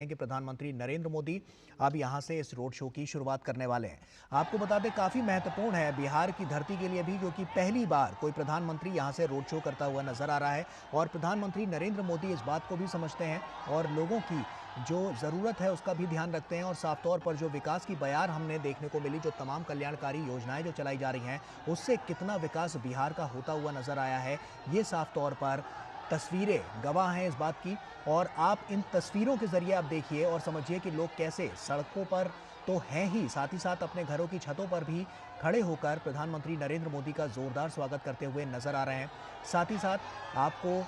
कि प्रधानमंत्री नरेंद्र मोदी अब यहां से इस रोड शो की शुरुआत करने वाले हैं। आपको बता दें काफी महत्वपूर्ण है बिहार की धरती के लिए भी, क्योंकि पहली बार कोई प्रधानमंत्री यहां से रोड शो करता हुआ नजर आ रहा है और प्रधानमंत्री नरेंद्र मोदी इस बात को भी समझते हैं और लोगों की जो जरूरत है उसका भी ध्यान रखते हैं और साफ तौर पर जो विकास की बयार हमने देखने को मिली, जो तमाम कल्याणकारी योजनाएं जो चलाई जा रही हैं उससे कितना विकास बिहार का होता हुआ नजर आया है, ये साफ तौर पर तस्वीरें गवाह हैं इस बात की। और आप इन तस्वीरों के जरिए आप देखिए और समझिए कि लोग कैसे सड़कों पर तो हैं ही, साथ ही साथ अपने घरों की छतों पर भी खड़े होकर प्रधानमंत्री नरेंद्र मोदी का जोरदार स्वागत करते हुए नजर आ रहे हैं। साथ ही साथ आपको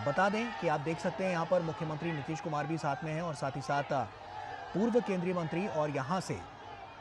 बता दें कि आप देख सकते हैं यहाँ पर मुख्यमंत्री नीतीश कुमार भी साथ में हैं और साथ ही साथ पूर्व केंद्रीय मंत्री और यहाँ से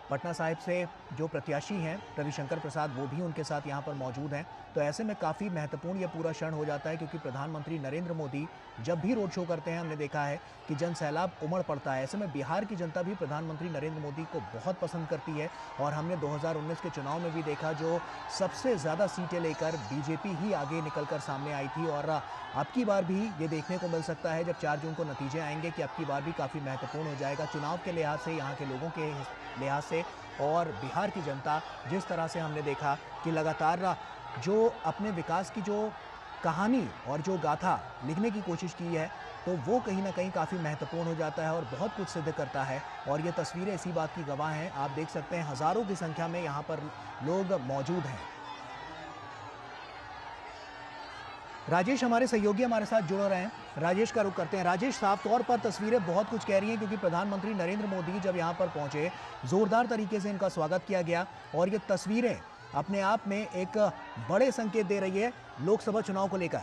पटना साहिब से जो प्रत्याशी हैं रविशंकर प्रसाद, वो भी उनके साथ यहाँ पर मौजूद हैं। तो ऐसे में काफ़ी महत्वपूर्ण ये पूरा क्षण हो जाता है, क्योंकि प्रधानमंत्री नरेंद्र मोदी जब भी रोड शो करते हैं हमने देखा है कि जन सैलाब उमड़ पड़ता है। ऐसे में बिहार की जनता भी प्रधानमंत्री नरेंद्र मोदी को बहुत पसंद करती है और हमने 2019 के चुनाव में भी देखा जो सबसे ज़्यादा सीटें लेकर बीजेपी ही आगे निकलकर सामने आई थी। और अब की बार भी ये देखने को मिल सकता है जब 4 जून को नतीजे आएंगे कि अब की बार भी काफ़ी महत्वपूर्ण हो जाएगा चुनाव के लिहाज से, यहाँ के लोगों के लिहाज से। और बिहार की जनता जिस तरह से हमने देखा कि लगातार जो अपने विकास की जो कहानी और जो गाथा लिखने की कोशिश की है, तो वो कहीं ना कहीं काफ़ी महत्वपूर्ण हो जाता है और बहुत कुछ सिद्ध करता है। और ये तस्वीरें इसी बात की गवाह हैं। आप देख सकते हैं हज़ारों की संख्या में यहाँ पर लोग मौजूद हैं। राजेश हमारे सहयोगी हमारे साथ जुड़ रहे हैं, राजेश का रुख करते हैं। राजेश, साफ तौर पर तस्वीरें बहुत कुछ कह रही हैं, क्योंकि प्रधानमंत्री नरेंद्र मोदी जब यहाँ पर पहुंचे जोरदार तरीके से इनका स्वागत किया गया और ये तस्वीरें अपने आप में एक बड़े संकेत दे रही है लोकसभा चुनाव को लेकर।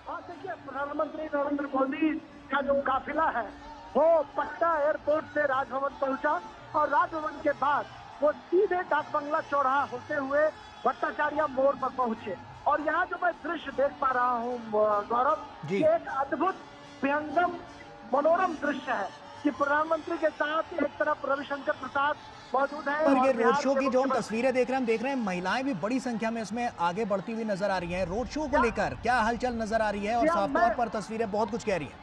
हाँ, देखिए, प्रधानमंत्री नरेंद्र मोदी का जो काफिला है वो पटना एयरपोर्ट से राजभवन पहुंचा और राजभवन के बाद वो सीधे डाक बंगला चौराहा होते हुए भट्टाचार्य मोड़ पर पहुंचे। और यहाँ जो मैं दृश्य देख पा रहा हूँ गौरव, ये एक अद्भुत विहंगम मनोरम दृश्य है कि प्रधानमंत्री के साथ एक तरफ रविशंकर प्रसाद मौजूद है। पर ये रोड शो की जो हम तस्वीरें देख रहे हैं, हम देख रहे हैं महिलाएं भी बड़ी संख्या में इसमें आगे बढ़ती हुई नजर आ रही हैं। रोड शो को लेकर क्या हलचल नजर आ रही है और साफ तौर पर तस्वीरें बहुत कुछ कह रही हैं।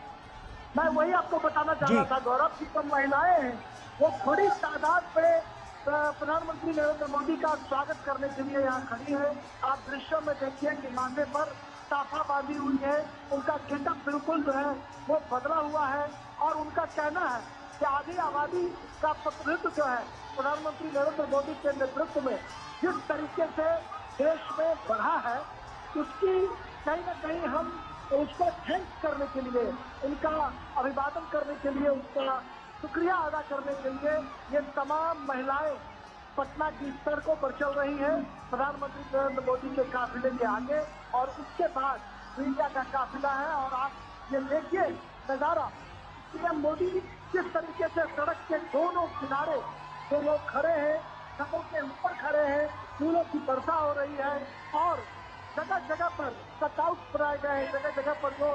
मैं वही आपको बताना चाह रहा था गौरव की जो महिलाएं हैं वो बड़ी तादाद में प्रधानमंत्री नरेंद्र मोदी का स्वागत करने के लिए यहाँ खड़ी है। आप दृश्यों में देखिए कि माथे पर साफा बांधी हुई है, उनका गेटअप बिल्कुल जो है वो बदला हुआ है और उनका कहना है कि आधी आबादी का प्रतिनिधित्व जो है प्रधानमंत्री नरेंद्र मोदी के नेतृत्व में जिस तरीके से देश में बढ़ा है, उसकी कहीं ना कहीं हम उसको थैंक्स करने के लिए, उनका अभिवादन करने के लिए, उनका शुक्रिया अदा करने के लिए ये तमाम महिलाएं पटना की सड़कों पर चल रही हैं प्रधानमंत्री नरेंद्र मोदी के काफिले के आगे। और उसके बाद मीडिया का काफिला है और आप ये देखिए नजारा, पीएम मोदी किस तरीके से सड़क के दोनों किनारे जो लोग खड़े हैं, छतों के ऊपर खड़े हैं, फूलों की वर्षा हो रही है और जगह जगह पर कटआउट बनाए गए हैं, जगह जगह पर जो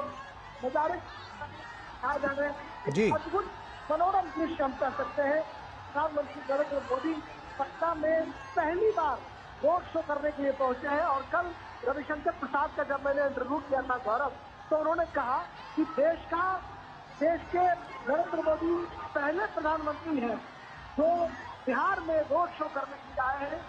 नजारे दिखाए जा रहे हैं। अद्भुत मनोरम दृश्य हम कह सकते हैं। प्रधानमंत्री नरेंद्र मोदी पटना में पहली बार रोड शो करने के लिए पहुंचे हैं और कल रविशंकर प्रसाद का जब मैंने इंटरव्यू किया था गौरव, तो उन्होंने कहा कि देश के नरेंद्र मोदी पहले प्रधानमंत्री हैं जो बिहार में रोड शो करने के लिए आए हैं।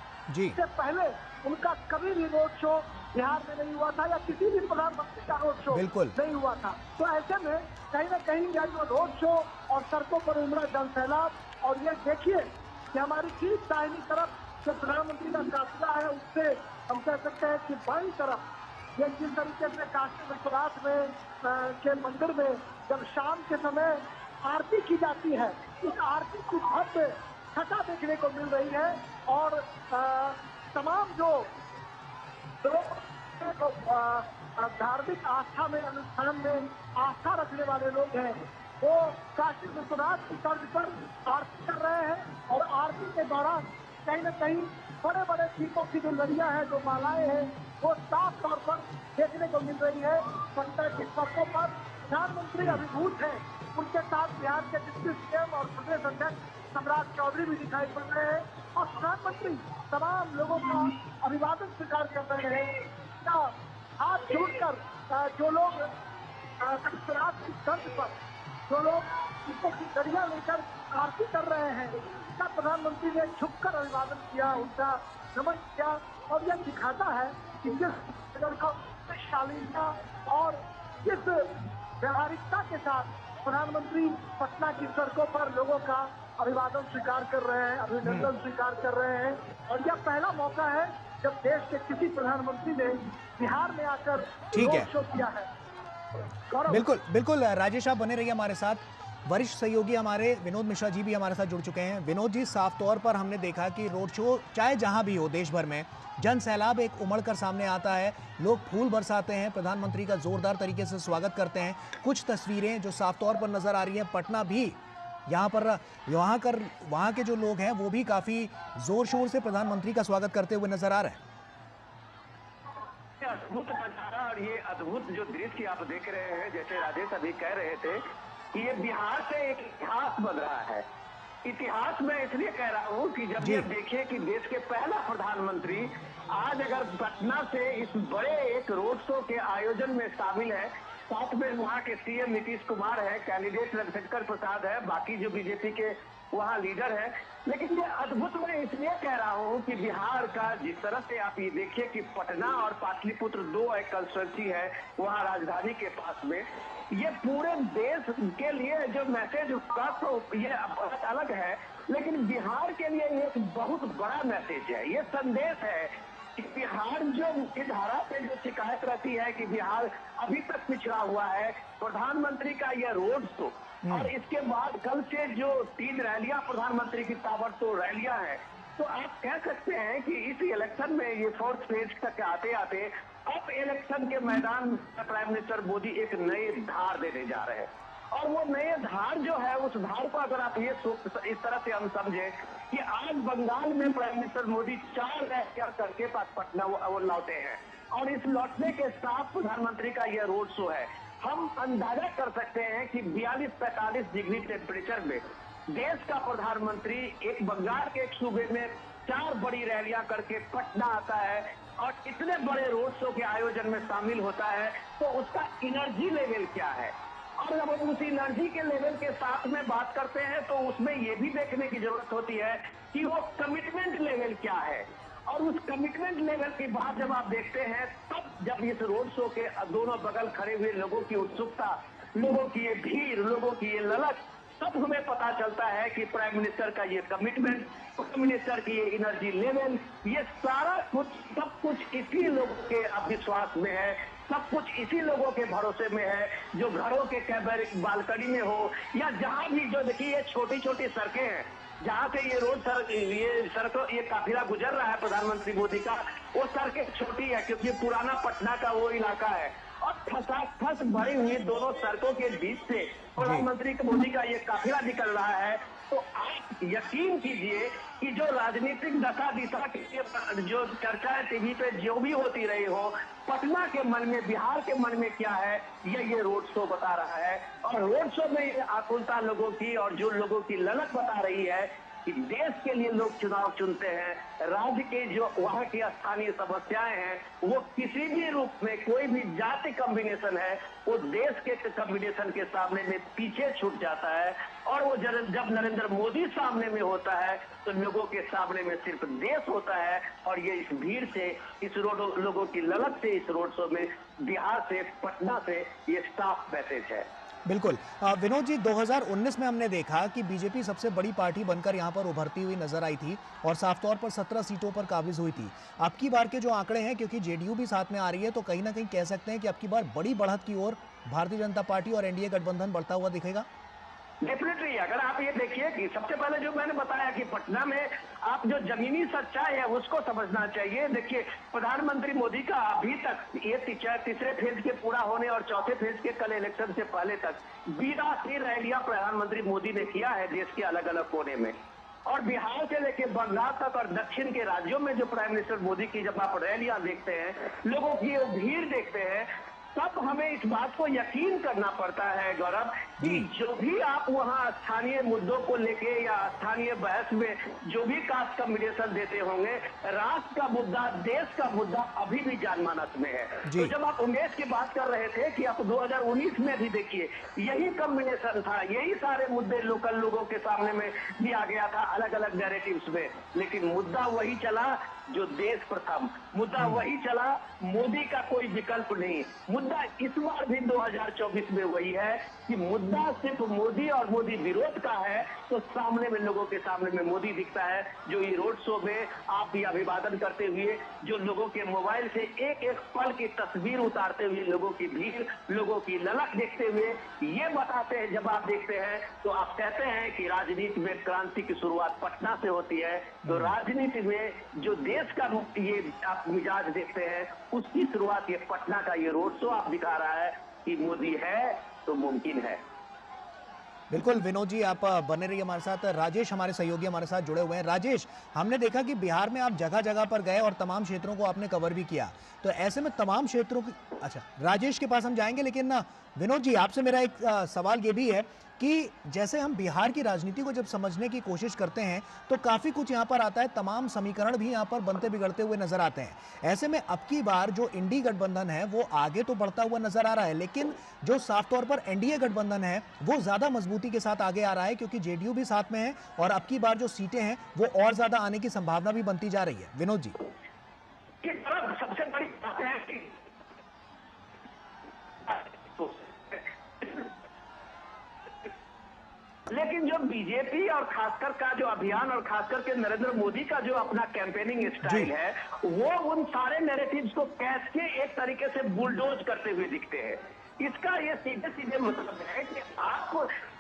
इससे पहले उनका कभी भी रोड शो बिहार में नहीं हुआ था या किसी भी प्रधानमंत्री का रोड शो नहीं हुआ था। तो ऐसे में कहीं ना कहीं यह जो रोड शो और सड़कों पर उमड़ा जन सैलाब, और ये देखिए कि हमारी ठीक दाहिनी तरफ जो प्रधानमंत्री का काफिला है उससे हम कह सकते हैं कि बाईं तरफ ये जिस तरीके से काशी विश्वनाथ में के मंदिर में जब शाम के समय आरती की जाती है, उस आरती की भव्य छटा देखने को मिल रही है। और तमाम जो धार्मिक आस्था में, अनुष्ठान में आस्था रखने वाले लोग हैं वो काशी विश्वनाथ की तर्ज पर आरती कर रहे हैं और आरती के दौरान कहीं न कहीं बड़े बड़े दीपों की जो लड़ियां हैं, जो मालाएं हैं, वो साफ तौर पर देखने को मिल रही है। पटना की सड़कों पर प्रधानमंत्री अभिभूत है, उनके साथ बिहार के डिप्टी सीएम और प्रदेश अध्यक्ष सम्राट चौधरी भी दिखाई पड़ रहे हैं और प्रधानमंत्री तमाम लोगों का अभिवादन स्वीकार कर रहे हैं। हाथ जोड़कर जो लोग की तर्ज पर जो लोग उसको खिचड़ियां लेकर आरती कर रहे हैं। इसका प्रधानमंत्री ने झुककर अभिवादन किया, उनका नमन किया और यह दिखाता है कि किस शालीनता और किस व्यवहारिकता के साथ प्रधानमंत्री पटना की सड़कों पर लोगों का अभिवादन स्वीकार कर रहे हैं, अभिनंदन स्वीकार कर रहे हैं। और यह पहला मौका है जब देश के किसी प्रधानमंत्री ने बिहार में आकर ठीक है, रोड शो किया है। गौरव, बिल्कुल बिल्कुल। राजेश, आप बने रहिए हमारे साथ। वरिष्ठ सहयोगी हमारे विनोद मिश्रा जी भी हमारे साथ जुड़ चुके हैं। विनोद जी, साफ तौर पर हमने देखा कि रोड शो चाहे जहां भी हो देश भर में, जन सैलाब एक उमड़ कर सामने आता है, लोग फूल बरसाते हैं, प्रधानमंत्री का जोरदार तरीके से स्वागत करते हैं। कुछ तस्वीरें जो साफ तौर पर नजर आ रही हैं, पटना भी यहाँ पर वहाँ के जो लोग हैं वो भी काफी जोर शोर से प्रधानमंत्री का स्वागत करते हुए नजर आ रहे हैं। अद्भुत नजारा और ये अद्भुत जो दृश्य आप देख रहे हैं, जैसे राजेश अभी कह रहे थे कि ये बिहार से एक इतिहास बन रहा है। इतिहास में इसलिए कह रहा हूँ कि जब ये देखिए कि देश के पहला प्रधानमंत्री आज अगर पटना से इस बड़े एक रोड शो के आयोजन में शामिल है, साथ में वहाँ के सीएम नीतीश कुमार है, कैंडिडेट रविशंकर प्रसाद है, बाकी जो बीजेपी के वहाँ लीडर है। लेकिन ये अद्भुत मैं इसलिए कह रहा हूँ कि बिहार का जिस तरह से आप ये देखिए कि पटना और पाटलिपुत्र दो एक कंस्टिट्यूंसी है वहाँ राजधानी के पास में, ये पूरे देश के लिए जो मैसेज उसका तो ये बहुत अलग है, लेकिन बिहार के लिए एक बहुत बड़ा मैसेज है। ये संदेश है कि बिहार जो मुख्य धारा पे जो शिकायत रहती है कि बिहार अभी तक पिछड़ा हुआ है, प्रधानमंत्री का यह रोड शो और इसके बाद कल से जो 3 रैलियां प्रधानमंत्री की ताबड़तोड़ रैलियां हैं, तो आप कह सकते हैं कि इस इलेक्शन में ये 4th फेज तक आते आते अब इलेक्शन के मैदान में प्राइम मिनिस्टर मोदी एक नई धार देने जा रहे हैं। और वो नए धार जो है, उस धार को अगर आप ये इस तरह से हम समझे कि आज बंगाल में प्राइम मिनिस्टर मोदी 4 रैलियां करके पटना वो लौटे हैं और इस लौटने के साथ प्रधानमंत्री का यह रोड शो है। हम अंदाजा कर सकते हैं कि 42-45 डिग्री टेम्परेचर में देश का प्रधानमंत्री एक बंगाल के एक सूबे में 4 बड़ी रैलियां करके पटना आता है और इतने बड़े रोड शो के आयोजन में शामिल होता है, तो उसका एनर्जी लेवल क्या है। और जब हम उस एनर्जी के लेवल के साथ में बात करते हैं तो उसमें ये भी देखने की जरूरत होती है कि वो कमिटमेंट लेवल क्या है। और उस कमिटमेंट लेवल की बात जब आप देखते हैं, तब जब इस रोड शो के दोनों बगल खड़े हुए लोगों की उत्सुकता, लोगों की ये भीड़, लोगों की ये ललक, तब हमें पता चलता है कि प्राइम मिनिस्टर का ये कमिटमेंट, प्राइम मिनिस्टर की ये एनर्जी लेवल, ये सारा कुछ सब कुछ इसी लोगों के विश्वास में है, सब कुछ इसी लोगों के भरोसे में है जो घरों के बालकनी में हो या जहां भी, जो देखिए ये छोटी छोटी सड़कें हैं जहां से ये सड़क ये काफिला गुजर रहा है प्रधानमंत्री मोदी का, वो सड़कें छोटी है क्योंकि पुराना पटना का वो इलाका है और ठसाठस भरी हुई दोनों सड़कों के बीच से प्रधानमंत्री मोदी का ये काफिला निकल रहा है। तो आप यकीन कीजिए कि जो राजनीतिक दशा दिशा की जो चर्चा टीवी पे जो भी होती रही हो, पटना के मन में, बिहार के मन में क्या है, ये रोड शो बता रहा है। और रोड शो में ये आकुलता लोगों की और जो लोगों की ललक बता रही है कि देश के लिए लोग चुनाव चुनते हैं, राज्य के जो वहाँ की स्थानीय समस्याएं हैं वो किसी भी रूप में, कोई भी जाति कॉम्बिनेशन है वो देश के कॉम्बिनेशन के सामने में पीछे छूट जाता है। और वो जब नरेंद्र मोदी सामने में होता है तो लोगों के सामने में सिर्फ देश होता है। और ये इस भीड़ से, इस लोगों की ललक से इस रोड शो में बिहार से, पटना से ये साफ मैसेज है। बिल्कुल। विनोद जी, 2019 में हमने देखा कि बीजेपी सबसे बड़ी पार्टी बनकर यहाँ पर उभरती हुई नजर आई थी और साफ तौर पर 17 सीटों पर काबिज हुई थी। अब की बार के जो आंकड़े हैं, क्योंकि जेडीयू भी साथ में आ रही है, तो कहीं ना कहीं कह सकते हैं कि अब की बार बड़ी बढ़त की ओर भारतीय जनता पार्टी और एनडीए गठबंधन बढ़ता हुआ दिखेगा। डेफिनेटली, अगर आप ये देखिए कि सबसे पहले जो मैंने बताया कि पटना में आप जो जमीनी सच्चाई है उसको समझना चाहिए। देखिए, प्रधानमंत्री मोदी का अभी तक ये तीसरे फेज के पूरा होने और चौथे फेज के कल इलेक्शन से पहले तक 82 रैलियां प्रधानमंत्री मोदी ने किया है देश के अलग अलग कोने में। और बिहार से लेकर बंगाल तक और दक्षिण के राज्यों में जो प्राइम मिनिस्टर मोदी की जब आप रैलियां देखते हैं, लोगों की भीड़ देखते हैं, तब हमें इस बात को यकीन करना पड़ता है गौरव कि जो भी आप वहाँ स्थानीय मुद्दों को लेके या स्थानीय बहस में जो भी कास्ट कम्बिनेशन देते होंगे, राष्ट्र का मुद्दा, देश का मुद्दा अभी भी जानमानस में है। तो जब आप उमेश की बात कर रहे थे कि आप 2019 में भी देखिए, यही कम्बिनेशन था, यही सारे मुद्दे लोकल लोगों के सामने में दिया गया था अलग अलग नैरेटिव्स में, लेकिन मुद्दा वही चला जो देश प्रथम, मुद्दा वही चला, मोदी का कोई विकल्प नहीं। मुद्दा इस बार भी 2024 में वही है कि मुद्दा सिर्फ मोदी और मोदी विरोध का है, तो सामने में लोगों के सामने में मोदी दिखता है। जो ये रोड शो में आप ये अभिवादन करते हुए, जो लोगों के मोबाइल से एक एक पल की तस्वीर उतारते हुए, लोगों की भीड़, लोगों की ललक देखते हुए ये बताते हैं, जब आप देखते हैं तो आप कहते हैं कि राजनीति में क्रांति की शुरुआत पटना से होती है। तो राजनीति में जो देश का ये आप मिजाज देखते हैं, उसकी शुरुआत ये पटना का ये रोड शो आप दिखा रहा है कि मोदी है तो मुमकिन है। बिल्कुल विनोद जी, आप बने रहिए हमारे साथ। राजेश हमारे सहयोगी हमारे साथ जुड़े हुए हैं। राजेश, हमने देखा कि बिहार में आप जगह जगह पर गए और तमाम क्षेत्रों को आपने कवर भी किया, तो ऐसे में तमाम क्षेत्रों की, अच्छा राजेश के पास हम जाएंगे, लेकिन ना विनोद जी आपसे मेरा एक सवाल ये भी है कि जैसे हम बिहार की राजनीति को जब समझने की कोशिश करते हैं तो काफ़ी कुछ यहाँ पर आता है, तमाम समीकरण भी यहाँ पर बनते बिगड़ते हुए नजर आते हैं। ऐसे में अब की बार जो इंडी गठबंधन है वो आगे तो बढ़ता हुआ नजर आ रहा है, लेकिन जो साफ तौर पर एनडीए गठबंधन है वो ज़्यादा मजबूती के साथ आगे आ रहा है, क्योंकि जेडीयू भी साथ में है और अब की बार जो सीटें हैं वो और ज़्यादा आने की संभावना भी बनती जा रही है। विनोद जी, सबसे बड़ी बात है कि लेकिन जो बीजेपी और खासकर का जो अभियान और खासकर के नरेंद्र मोदी का जो अपना कैंपेनिंग स्टाइल है, वो उन सारे नैरेटिव्स को कैसे एक तरीके से बुलडोज करते हुए दिखते हैं। इसका ये सीधे सीधे मतलब है कि आप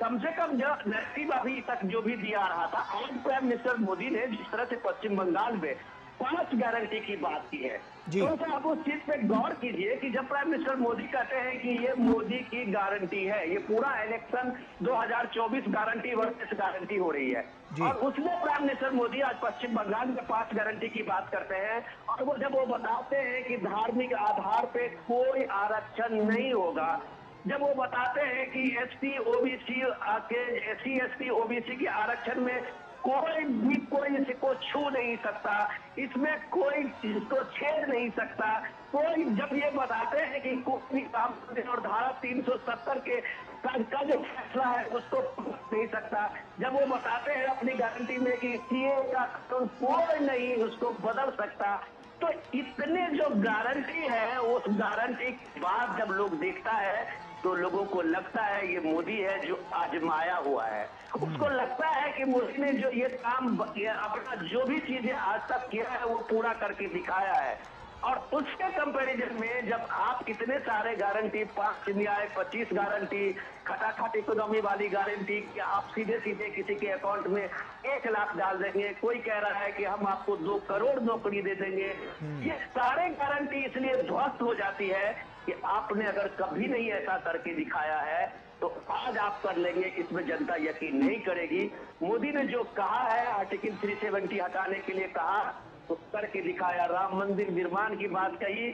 कम से कम जो नैरेटिव अभी तक जो भी दिया रहा था, आज प्राइम मिनिस्टर मोदी ने जिस तरह से पश्चिम बंगाल में 5 गारंटी की बात की है, तो आप उस चीज पे गौर कीजिए कि जब प्राइम मिनिस्टर मोदी कहते हैं कि ये मोदी की गारंटी है, ये पूरा इलेक्शन 2024 गारंटी वर्सेस गारंटी हो रही है, और उसमें प्राइम मिनिस्टर मोदी आज पश्चिम बंगाल में 5 गारंटी की बात करते हैं, और वो जब वो बताते हैं कि धार्मिक आधार पे कोई आरक्षण नहीं होगा, जब वो बताते हैं कि एसटी ओबीसी के एससी एसटी ओबीसी के आरक्षण में कोई भी कोई इसको छू नहीं सकता, इसमें कोई इसको छेद नहीं सकता, कोई जब ये बताते हैं कि कोई भी काम और धारा 370 के का जो फैसला है उसको नहीं सकता, जब वो बताते हैं अपनी गारंटी में कि सीए का कानून कोई नहीं उसको बदल सकता, तो इतने जो गारंटी है उस गारंटी के बाद जब लोग देखता है तो लोगों को लगता है ये मोदी है जो आजमाया हुआ है। उसको लगता है कि मोदी ने जो ये काम अपना जो भी चीजें आज तक किया है वो पूरा करके दिखाया है, और उसके कंपैरिजन में जब आप कितने सारे गारंटी 5 न्याय 25 गारंटी खटाखट इकोनॉमी वाली गारंटी कि आप सीधे सीधे किसी के अकाउंट में 1 लाख डाल देंगे, कोई कह रहा है कि हम आपको 2 करोड़ नौकरी दे देंगे, ये सारे गारंटी इसलिए ध्वस्त हो जाती है कि आपने अगर कभी नहीं ऐसा करके दिखाया है तो आज आप कर लेंगे, इसमें जनता यकीन नहीं करेगी। मोदी ने जो कहा है आर्टिकल 370 हटाने के लिए कहा तो करके दिखाया, राम मंदिर निर्माण की बात कही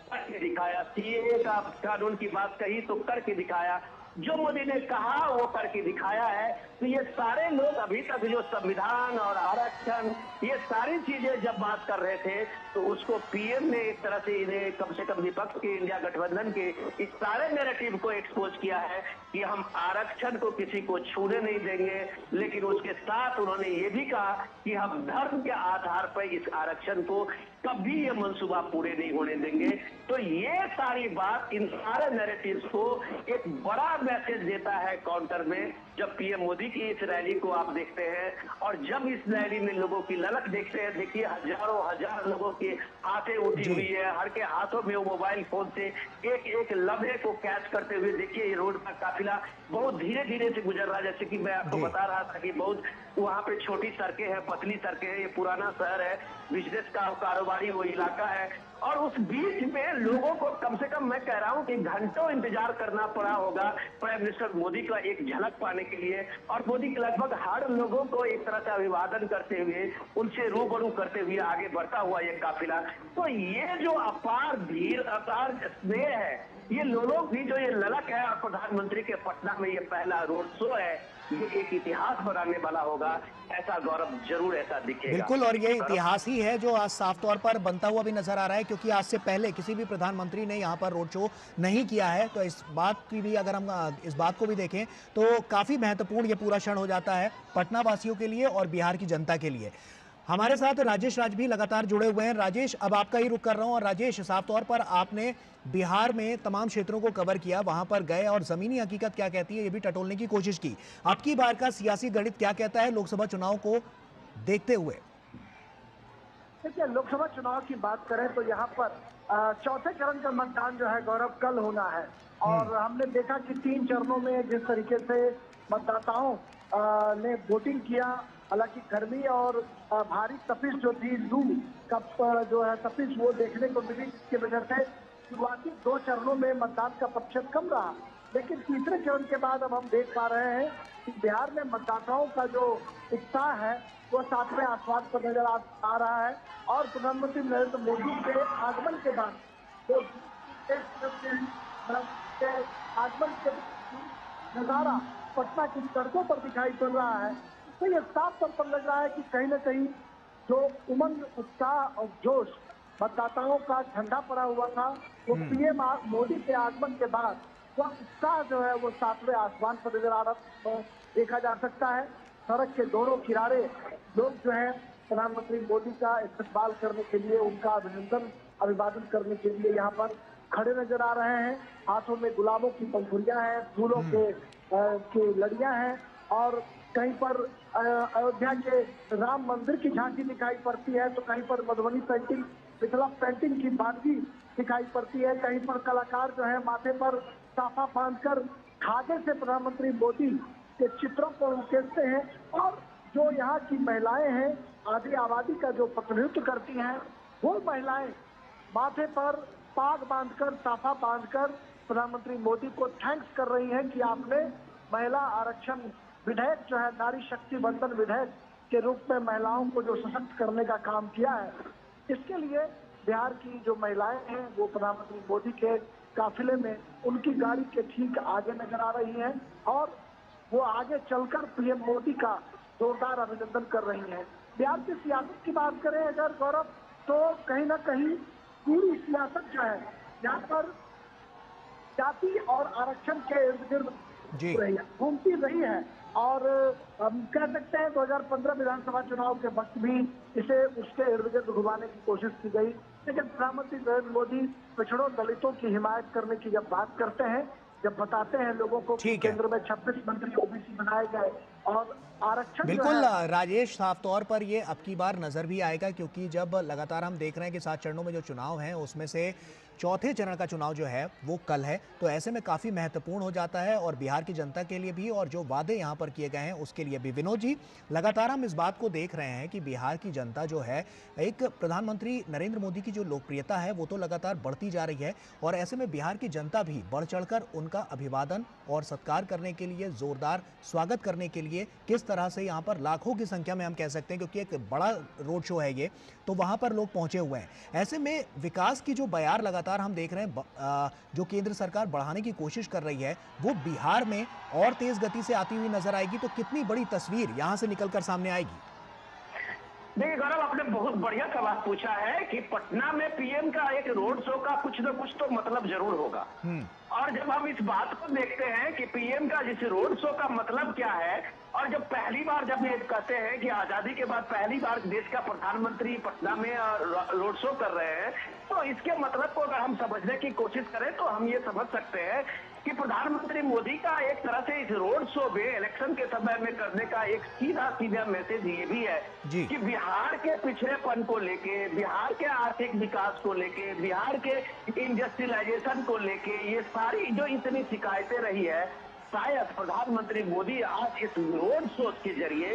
करके दिखाया, सीएए का कानून की बात कही तो करके दिखाया, जो मोदी ने कहा वो करके दिखाया है। तो ये सारे लोग अभी तक जो संविधान और आरक्षण ये सारी चीजें जब बात कर रहे थे तो उसको पीएम ने एक तरह से इन्हें कम से कम विपक्ष के इंडिया गठबंधन के इस सारे नैरेटिव को एक्सपोज किया है कि हम आरक्षण को किसी को छूने नहीं देंगे, लेकिन उसके साथ उन्होंने ये भी कहा कि हम धर्म के आधार पर इस आरक्षण को कभी ये मंसूबा पूरे नहीं होने देंगे। तो ये सारी बात इन सारे नैरेटिव्स को एक बड़ा मैसेज देता है काउंटर में, जब पीएम मोदी की इस रैली को आप देखते हैं और जब इस रैली में लोगों की ललक देखते हैं, देखिए हजारों हजार लोगों की हाथें उठी हुई है, हर के हाथों में वो मोबाइल फोन से एक एक लम्हे को कैच करते हुए, देखिए ये रोड का काफिला बहुत धीरे धीरे से गुजर रहा है। जैसे कि मैं आपको बता रहा था कि बहुत वहाँ पे छोटी सड़कें हैं, पतली सड़कें हैं, ये पुराना शहर है, बिजनेस का कारोबारी वो इलाका है, और उस बीच में लोगों को कम से कम मैं कह रहा हूं कि घंटों इंतजार करना पड़ा होगा प्राइम मिनिस्टर मोदी का एक झलक पाने के लिए। और मोदी के लगभग हर लोगों को एक तरह से अभिवादन करते हुए, उनसे रूबरू करते हुए आगे बढ़ता हुआ ये काफिला। तो ये जो अपार भीड़, अपार स्नेह है, ये लोगों की जो ये ललक है, और प्रधानमंत्री के पटना में ये पहला रोड शो है, ये एक इतिहास बनाने वाला होगा। ऐसा गौरव जरूर ऐसा दिखेगा। बिल्कुल, और ये इतिहास ही है जो आज साफ तौर पर बनता हुआ भी नजर आ रहा है, क्योंकि आज से पहले किसी भी प्रधानमंत्री ने यहाँ पर रोड शो नहीं किया है। तो इस बात की भी, अगर हम इस बात को भी देखें तो काफी महत्वपूर्ण ये पूरा क्षण हो जाता है पटना वासियों के लिए और बिहार की जनता के लिए। हमारे साथ राजेश राज भी लगातार जुड़े हुए हैं। राजेश, अब आपका ही रुख कर रहा हूं। और राजेश, साफ तौर पर आपने बिहार में तमाम क्षेत्रों को कवर किया, वहां पर गए और जमीनी हकीकत क्या कहती है ये भी टटोलने की कोशिश की। अब की बार का सियासी गणित क्या कहता है लोकसभा चुनाव को देखते हुए? देखिए, लोकसभा चुनाव की बात करें तो यहाँ पर चौथे चरण का मतदान जो है गौरव कल होना है। और हमने देखा कि 3 चरणों में जिस तरीके से मतदाताओं ने वोटिंग किया, हालांकि गर्मी और भारी तपिश जो थी, लू का जो है तपिश, वो देखने को मिली, जिसकी वजह से शुरुआती 2 चरणों में मतदान का प्रतिशत कम रहा। लेकिन तीसरे चरण के बाद अब हम देख पा रहे हैं कि बिहार में मतदाताओं का जो उत्साह है वो 7वें आसमान पर नजर आ रहा है। और प्रधानमंत्री नरेंद्र मोदी के आगमन के बाद जो आगमन के नजारा पटना की सड़कों पर दिखाई पड़ रहा है, तो ये साफ तौर पर लग रहा है कि कहीं न कहीं जो उमंग, उत्साह और जोश मतदाताओं का ठंडा पड़ा हुआ था, वो पीएम मोदी के आगमन के बाद वह उत्साह जो है वो 7वें आसमान पर नजर आ रहा देखा जा सकता है। सड़क के दोनों किनारे लोग जो है प्रधानमंत्री मोदी का इस्तकबाल करने के लिए, उनका अभिवादन करने के लिए यहाँ पर खड़े नजर आ रहे हैं। हाथों में गुलाबों की पंखुड़ियां हैं, फूलों के लड़ियां हैं, और कहीं पर अयोध्या के राम मंदिर की झांकी दिखाई पड़ती है, तो कहीं पर मधुबनी पेंटिंग, मिथिला पेंटिंग की बानगी दिखाई पड़ती है। कहीं पर कलाकार जो है माथे पर साफा बांधकर धागे से प्रधानमंत्री मोदी के चित्रों को उकेरते हैं। और जो यहाँ की महिलाएं हैं, आधी आबादी का जो प्रतिनिधित्व करती हैं, वो महिलाएं माथे पर पाग बांधकर, साफा बांधकर प्रधानमंत्री मोदी को थैंक्स कर रही हैं कि आपने महिला आरक्षण विधेयक जो है, नारी शक्ति बंधन विधेयक के रूप में महिलाओं को जो सशक्त करने का काम किया है, इसके लिए बिहार की जो महिलाएं हैं वो प्रधानमंत्री मोदी के काफिले में उनकी गाड़ी के ठीक आगे नजर आ रही हैं, और वो आगे चलकर पीएम मोदी का जोरदार अभिनंदन कर रही हैं। बिहार की सियासत की बात करें अगर गौरव, तो कहीं ना कहीं पूरी सियासत जो है यहाँ पर जाति और आरक्षण के इर्द गिर्द घूमती रही है। और हम कह सकते हैं 2015 विधानसभा चुनाव के वक्त भी इसे उसके इर्द गिर्द घुमाने की कोशिश की गई, लेकिन प्रधानमंत्री नरेंद्र मोदी पिछड़ों दलितों की हिमायत करने की जब बात करते हैं, जब बताते हैं लोगों को कि केंद्र में 26 मंत्री ओबीसी बनाए गए और आरक्षण, बिल्कुल राजेश, साफ तौर पर ये अब की बार नजर भी आएगा, क्योंकि जब लगातार हम देख रहे हैं कि 7 चरणों में जो चुनाव हैं उसमें से चौथे चरण का चुनाव जो है वो कल है, तो ऐसे में काफी महत्वपूर्ण हो जाता है और बिहार की जनता के लिए भी, और जो वादे यहाँ पर किए गए हैं उसके लिए भी। विनोद जी, लगातार हम इस बात को देख रहे हैं कि बिहार की जनता जो है, एक प्रधानमंत्री नरेंद्र मोदी की जो लोकप्रियता है वो तो लगातार बढ़ती जा रही है, और ऐसे में बिहार की जनता भी बढ़ चढ़कर उनका अभिवादन और सत्कार करने के लिए, जोरदार स्वागत करने के लिए किस तरह से यहाँ पर लाखों की संख्या में हम कह सकते हैं, क्योंकि एक बड़ा रोड शो है ये, तो वहां पर लोग पहुंचे हुए हैं। ऐसे में विकास की जो बयार लगातार हम देख रहे हैं जो केंद्र सरकार बढ़ाने की कोशिश कर रही है, वो बिहार में और तेज गति से आती हुई नजर आएगी, तो कितनी बड़ी तस्वीर यहां से निकलकर सामने आएगी? देखिए गौरव, आपने बहुत बढ़िया सवाल पूछा है कि पटना में पीएम का एक रोड शो का कुछ न कुछ तो मतलब जरूर होगा। और जब हम इस बात को देखते हैं कि पीएम का जिस रोड शो का मतलब क्या है, और जब पहली बार जब ये कहते हैं कि आजादी के बाद पहली बार देश का प्रधानमंत्री पटना में रोड शो कर रहे हैं, तो इसके मतलब को अगर हम समझने की कोशिश करें तो हम ये समझ सकते हैं कि प्रधानमंत्री मोदी का एक तरह से इस रोड शो में इलेक्शन के समय में करने का एक सीधा मैसेज ये भी है कि बिहार के पिछड़ेपन को लेके, बिहार के आर्थिक विकास को लेके, बिहार के इंडस्ट्रियलाइजेशन को लेके, ये सारी जो इतनी शिकायतें रही है, शायद प्रधानमंत्री मोदी आज इस रोड शो के जरिए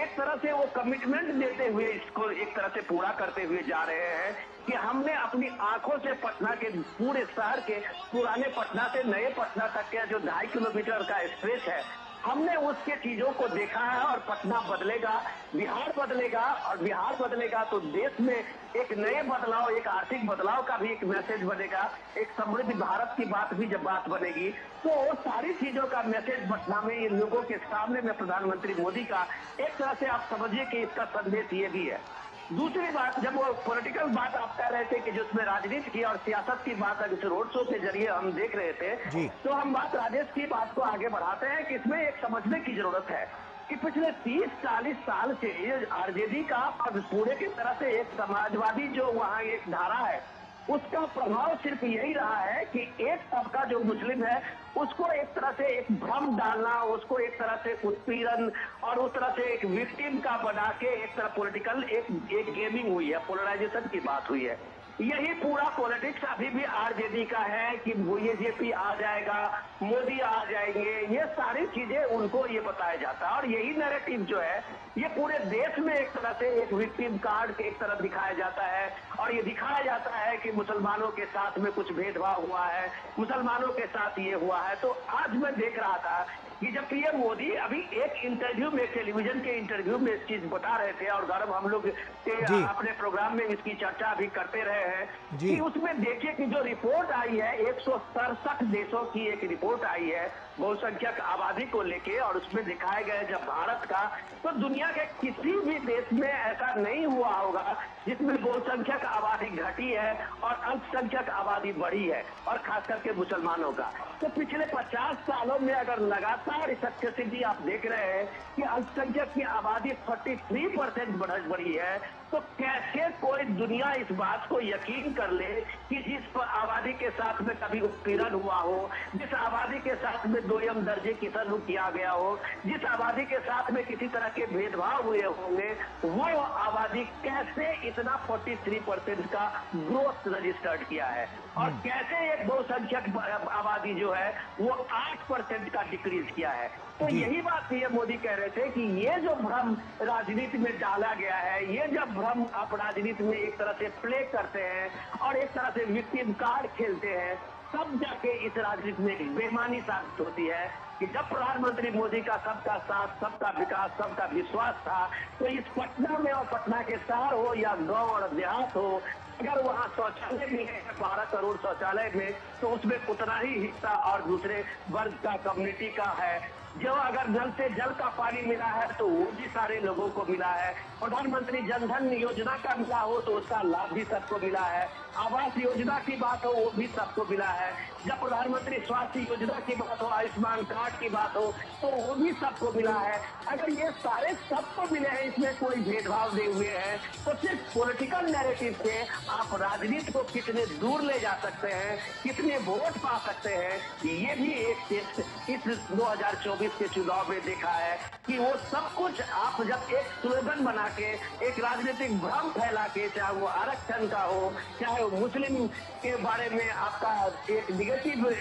एक तरह से वो कमिटमेंट देते हुए इसको एक तरह से पूरा करते हुए जा रहे हैं कि हमने अपनी आंखों से पटना के पूरे शहर के पुराने पटना से नए पटना तक के जो 2.5 किलोमीटर का स्ट्रेच है, हमने उसके चीजों को देखा है और पटना बदलेगा, बिहार बदलेगा, और बिहार बदलेगा तो देश में एक नए बदलाव, एक आर्थिक बदलाव का भी एक मैसेज बनेगा, एक समृद्ध भारत की बात भी जब बात बनेगी तो वो सारी चीजों का मैसेज पटना में इन लोगों के सामने में प्रधानमंत्री मोदी का एक तरह से आप समझिए कि इसका संदेश ये भी है। दूसरी बात, जब वो पॉलिटिकल बात आप कह रहे थे कि जिसमें राजनीति की और सियासत की बात इस रोड शो के जरिए हम देख रहे थे, तो हम बात राजेश की बात को आगे बढ़ाते हैं कि इसमें एक समझने की जरूरत है कि पिछले 30-40 साल से आरजेडी का पूरे की तरह से एक समाजवादी जो वहाँ एक धारा है, उसका प्रभाव सिर्फ यही रहा है कि एक तबका जो मुस्लिम है उसको एक तरह से एक भ्रम डालना, उसको एक तरह से उत्पीड़न और उस तरह से एक विक्टिम का बना के एक तरह पॉलिटिकल एक गेमिंग हुई है, पोलराइजेशन की बात हुई है। यही पूरा पॉलिटिक्स अभी भी आरजेडी का है कि बीजेपी आ जाएगा, मोदी आ जाएंगे, ये सारी चीजें उनको ये बताया जाता है और यही नैरेटिव जो है ये पूरे देश में एक तरह से एक विक्टिम कार्ड एक तरह दिखाया जाता है और ये दिखाया जाता है कि मुसलमानों के साथ में कुछ भेदभाव हुआ है, मुसलमानों के साथ ये हुआ है। तो आज मैं देख रहा था कि जब पीएम मोदी अभी एक इंटरव्यू में, टेलीविजन के इंटरव्यू में इस चीज बता रहे थे और गौरव हम लोग अपने प्रोग्राम में इसकी चर्चा भी करते रहे हैं कि उसमें देखिए कि जो रिपोर्ट आई है 167 देशों की एक रिपोर्ट आई है बहुसंख्यक आबादी को लेके और उसमें दिखाया गया है जब भारत का, तो दुनिया के किसी भी देश में ऐसा नहीं हुआ होगा जिसमें बहुसंख्यक आबादी घटी है और अल्पसंख्यक आबादी बढ़ी है और खास करके मुसलमानों का। तो पिछले 50 सालों में अगर लगातार इस स्थिति आप देख रहे हैं कि अल्पसंख्यक की आबादी 43% बढ़ी है, तो कैसे कोई दुनिया इस बात को यकीन कर ले कि जिस आबादी के साथ में कभी उत्पीड़न हुआ हो, जिस आबादी के साथ में दोयम दर्जे की सलूक किया गया हो, जिस आबादी के साथ में किसी तरह के भेदभाव हुए होंगे, वो आबादी कैसे इतना 43% का ग्रोथ रजिस्टर्ड किया है और कैसे एक बहुसंख्यक आबादी जो है वो 8% का डिक्रीज किया है। तो यही बात पीएम मोदी कह रहे थे कि ये जो भ्रम राजनीति में डाला गया है, ये जब भ्रम आप राजनीति में एक तरह से प्ले करते हैं और एक तरह से विक्टिम कार्ड खेलते हैं, तब जाके इस राजनीति में एक बेईमानी साबित होती है कि जब प्रधानमंत्री मोदी का सबका साथ, सबका विकास, सबका विश्वास था, तो इस पटना में और पटना के शहर हो या गांव और देहात हो, अगर वहाँ शौचालय भी है 12 करोड़ शौचालय में, तो उसमें उतना ही हिस्सा और दूसरे वर्ग का, कम्युनिटी का है। जो अगर नल से जल का पानी मिला है तो वो भी सारे लोगों को मिला है। प्रधानमंत्री जनधन योजना का मिला हो तो उसका लाभ भी सबको मिला है। आवास योजना की बात हो वो भी सबको मिला है। जब प्रधानमंत्री स्वास्थ्य योजना की बात हो, आयुष्मान कार्ड की बात हो, तो वो भी सबको मिला है। अगर ये सारे सबको मिले हैं, इसमें कोई भेदभाव नहीं हुए हैं, तो सिर्फ पॉलिटिकल नैरेटिव से आप राजनीति को कितने दूर ले जा सकते हैं, कितने वोट पा सकते हैं, ये भी एक टेस्ट इस 2024 के चुनाव में देखा है कि वो सब कुछ आप जब एक स्लोगन बना के, एक राजनीतिक भ्रम फैला के, चाहे वो आरक्षण का हो, चाहे वो मुस्लिम के बारे में आपका एक निगेटिव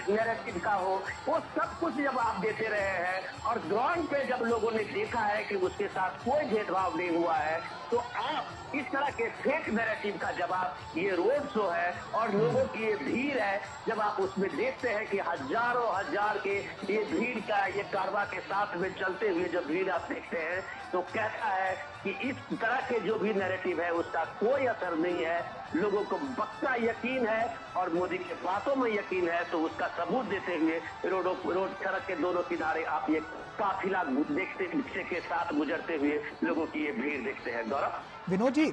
नैरेटिव का हो, वो सब कुछ जब आप देते रहे हैं और ग्राउंड पे जब लोगों ने देखा है कि उसके साथ कोई भेदभाव नहीं हुआ है, तो आप इस तरह के फेक नैरेटिव का जवाब ये रोड शो है और लोगों की ये भीड़ है, जब आप उसमें देखते हैं कि हजारों हजार के ये भीड़ का, ये कारवा के साथ में चलते हुए जो भीड़ आप देखते हैं, तो कहता है कि इस तरह के जो भी नैरेटिव है उसका कोई असर नहीं है। लोगों को पक्का यकीन है और मोदी के बातों में यकीन है, तो उसका सबूत देते हुए रोड सड़क के दोनों किनारे आप ये काफिला देखते के साथ गुजरते हुए लोगों की ये भीड़ देखते हैं। गौरव, विनोद जी,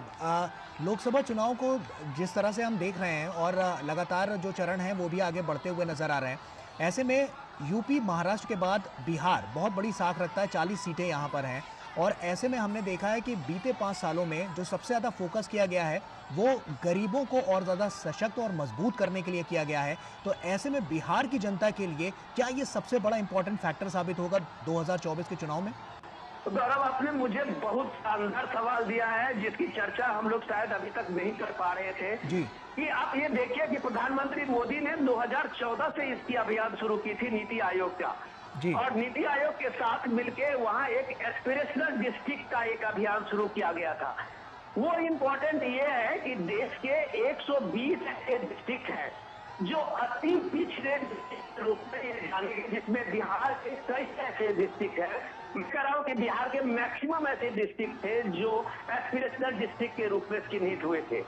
लोकसभा चुनाव को जिस तरह से हम देख रहे हैं और लगातार जो चरण है वो भी आगे बढ़ते हुए नजर आ रहे हैं, ऐसे में यूपी, महाराष्ट्र के बाद बिहार बहुत बड़ी साख रखता है, 40 सीटें यहाँ पर हैं और ऐसे में हमने देखा है कि बीते 5 सालों में जो सबसे ज़्यादा फोकस किया गया है वो गरीबों को और ज़्यादा सशक्त और मजबूत करने के लिए किया गया है। तो ऐसे में बिहार की जनता के लिए क्या ये सबसे बड़ा इंपॉर्टेंट फैक्टर साबित होगा 2024 के चुनाव में? गौरव, आपने मुझे बहुत शानदार सवाल दिया है जिसकी चर्चा हम लोग शायद अभी तक नहीं कर पा रहे थे जी। कि आप ये देखिए कि प्रधानमंत्री मोदी ने 2014 से इसकी अभियान शुरू की थी नीति आयोग का, जी। और नीति आयोग के साथ मिलके वहां एक एस्पिरेशनल डिस्ट्रिक्ट का एक अभियान शुरू किया गया था। वो इम्पोर्टेंट ये है कि देश के 120 ऐसे डिस्ट्रिक्ट हैं जो अति पिछड़े डिस्ट्रिक्ट के रूप में ये जाने गए, जिसमें बिहार के कई ऐसे डिस्ट्रिक्ट है। मैं कह रहा हूँ कि बिहार के मैक्सिमम ऐसे डिस्ट्रिक्ट थे जो एस्पिरेशनल डिस्ट्रिक्ट के रूप में चिन्हित हुए थे।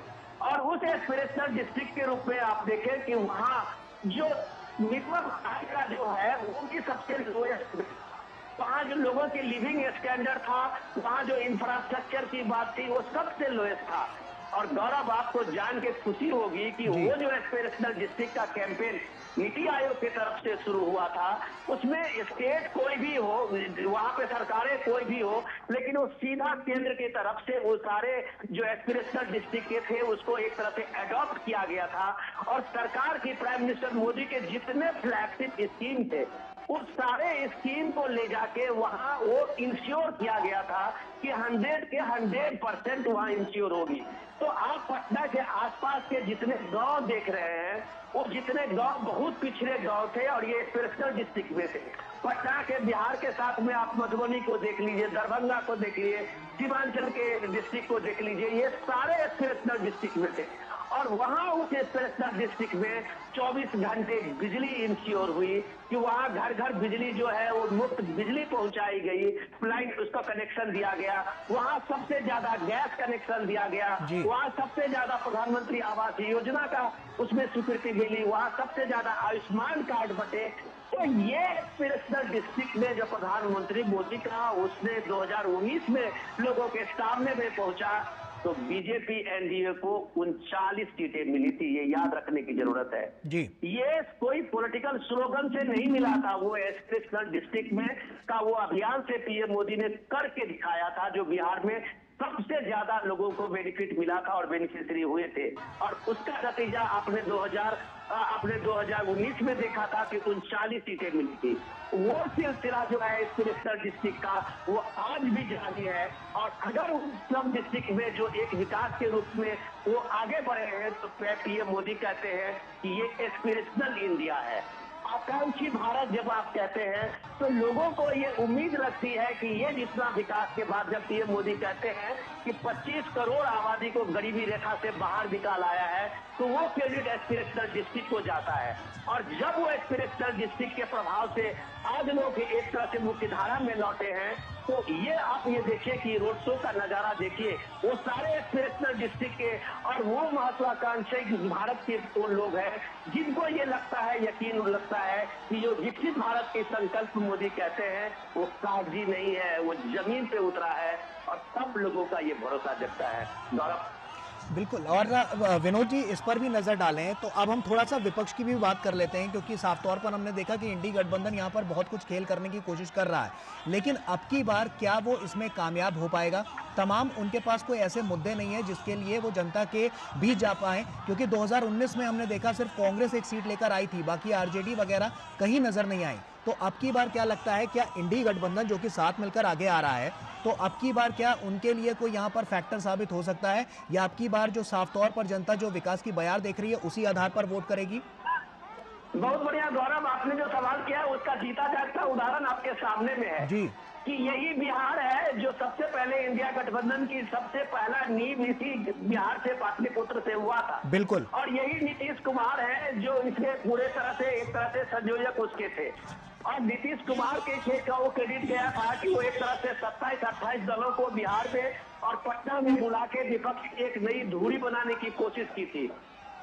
और उस एस्पिरेशनल डिस्ट्रिक्ट के रूप में आप देखें कि वहाँ जो मिनिमम आय का जो है वो भी सबसे लोएस्ट, वहाँ जो लोगों के लिविंग स्टैंडर्ड था, वहाँ जो इंफ्रास्ट्रक्चर की बात थी वो सबसे लोएस्ट था। और गौरव, आपको जान के खुशी होगी कि वो जो एस्पिरेशनल डिस्ट्रिक्ट का कैंपेन नीति आयोग की तरफ से शुरू हुआ था, उसमें स्टेट कोई भी हो, वहाँ पे सरकारें कोई भी हो, लेकिन वो सीधा केंद्र की तरफ से वो सारे जो एस्पिरेशनल डिस्ट्रिक्ट के थे उसको एक तरह से अडॉप्ट किया गया था। और सरकार की, प्राइम मिनिस्टर मोदी के जितने फ्लैगशिप स्कीम थे उस सारे स्कीम को ले जाके वहां वो इंश्योर किया गया था कि 100 के 100% वहां इंश्योर होगी। तो आप पटना के आसपास के जितने गांव देख रहे हैं वो जितने गांव बहुत पिछड़े गांव थे और ये एस्पिरेशनल डिस्ट्रिक्ट में थे। पटना के बिहार के साथ में आप मधुबनी को देख लीजिए, दरभंगा को देख लीजिए, सीमांचल के डिस्ट्रिक्ट को देख लीजिए, ये सारे एस्पिरेशनल डिस्ट्रिक्ट में थे। और वहां उस एस्पिरेशनल डिस्ट्रिक्ट में 24 घंटे बिजली इंश्योर हुई कि वहां घर घर बिजली जो है वो मुफ्त बिजली पहुंचाई गई, लाइन उसका कनेक्शन दिया गया, वहां सबसे ज्यादा गैस कनेक्शन दिया गया, वहां सबसे ज्यादा प्रधानमंत्री आवास योजना का उसमें स्वीकृति मिली, वहां सबसे ज्यादा आयुष्मान कार्ड बटे। तो ये एस्पिरेशनल डिस्ट्रिक्ट में जो प्रधानमंत्री मोदी का उसने 2019 में लोगों के सामने में पहुंचा तो बीजेपी एनडीए को 39 सीटें मिली थी। ये याद रखने की जरूरत है जी। ये कोई पॉलिटिकल स्लोगन से नहीं मिला था, वो एस्पिरेशनल डिस्ट्रिक्ट में का वो अभियान से पीएम मोदी ने करके दिखाया था, जो बिहार में सबसे ज्यादा लोगों को बेनिफिट मिला था और बेनिफिशियरी हुए थे। और उसका नतीजा आपने 2019 में देखा था कि 39 सीटें मिली थी। वो सिलसिला जो है एस्पिरेशनल डिस्ट्रिक्ट का वो आज भी जारी है। और अगर उस सब डिस्ट्रिक्ट में जो एक विकास के रूप में वो आगे बढ़े हैं तो पीएम मोदी कहते हैं कि ये एस्पिरेशनल इंडिया है, आकांक्षी भारत जब आप कहते हैं तो लोगों को ये उम्मीद लगती है कि ये जितना विकास के बाद जब पीएम मोदी कहते हैं कि 25 करोड़ आबादी को गरीबी रेखा से बाहर निकाल आया है तो वो क्रेडिट एस्पिरेशनल डिस्ट्रिक्ट को जाता है। और जब वो एस्पिरेशनल डिस्ट्रिक्ट के प्रभाव से आज लोग एक तरह से मुख्यधारा में लौटे हैं तो ये आप ये देखिए कि रोड शो का नजारा देखिए, वो सारे एस्पिरेशनल डिस्ट्रिक्ट के और वो महत्वाकांक्षी भारत के वो लोग हैं जिनको ये लगता है, यकीन लगता है कि जो विकसित भारत के संकल्प मोदी कहते हैं वो कागजी नहीं है, वो जमीन पे उतरा है और सब लोगों का ये भरोसा जगता है। गौरव, बिल्कुल। और विनोद जी इस पर भी नजर डालें तो अब हम थोड़ा सा विपक्ष की भी बात कर लेते हैं, क्योंकि साफ तौर पर हमने देखा कि इंडी गठबंधन यहाँ पर बहुत कुछ खेल करने की कोशिश कर रहा है, लेकिन अब की बार क्या वो इसमें कामयाब हो पाएगा? तमाम उनके पास कोई ऐसे मुद्दे नहीं है जिसके लिए वो जनता के बीच जा पाए, क्योंकि 2019 में हमने देखा सिर्फ कांग्रेस एक सीट लेकर आई थी, बाकी आरजेडी वगैरह कहीं नजर नहीं आई। तो अब की बार क्या लगता है, क्या इंडी गठबंधन जो कि साथ मिलकर आगे आ रहा है तो अब की बार क्या उनके लिए कोई यहाँ पर फैक्टर साबित हो सकता है, या अब की बार जो साफ तौर पर जनता जो विकास की बयार देख रही है उसी आधार पर वोट करेगी? बहुत बढ़िया गौरव, आपने जो सवाल किया है उसका जीता जागता उदाहरण आपके सामने में है जी कि यही बिहार है जो सबसे पहले इंडिया गठबंधन की सबसे पहला नींव इसी बिहार से पाटलिपुत्र से हुआ था। बिल्कुल। और यही नीतीश कुमार है जो इसके पूरे तरह से एक तरह से संयोजक उसके थे। और नीतीश कुमार के खेत का वो क्रेडिट गया था कि वो एक तरह से 27-28 दलों को बिहार में और पटना में बुला के विपक्ष की एक नई धुरी बनाने की कोशिश की थी।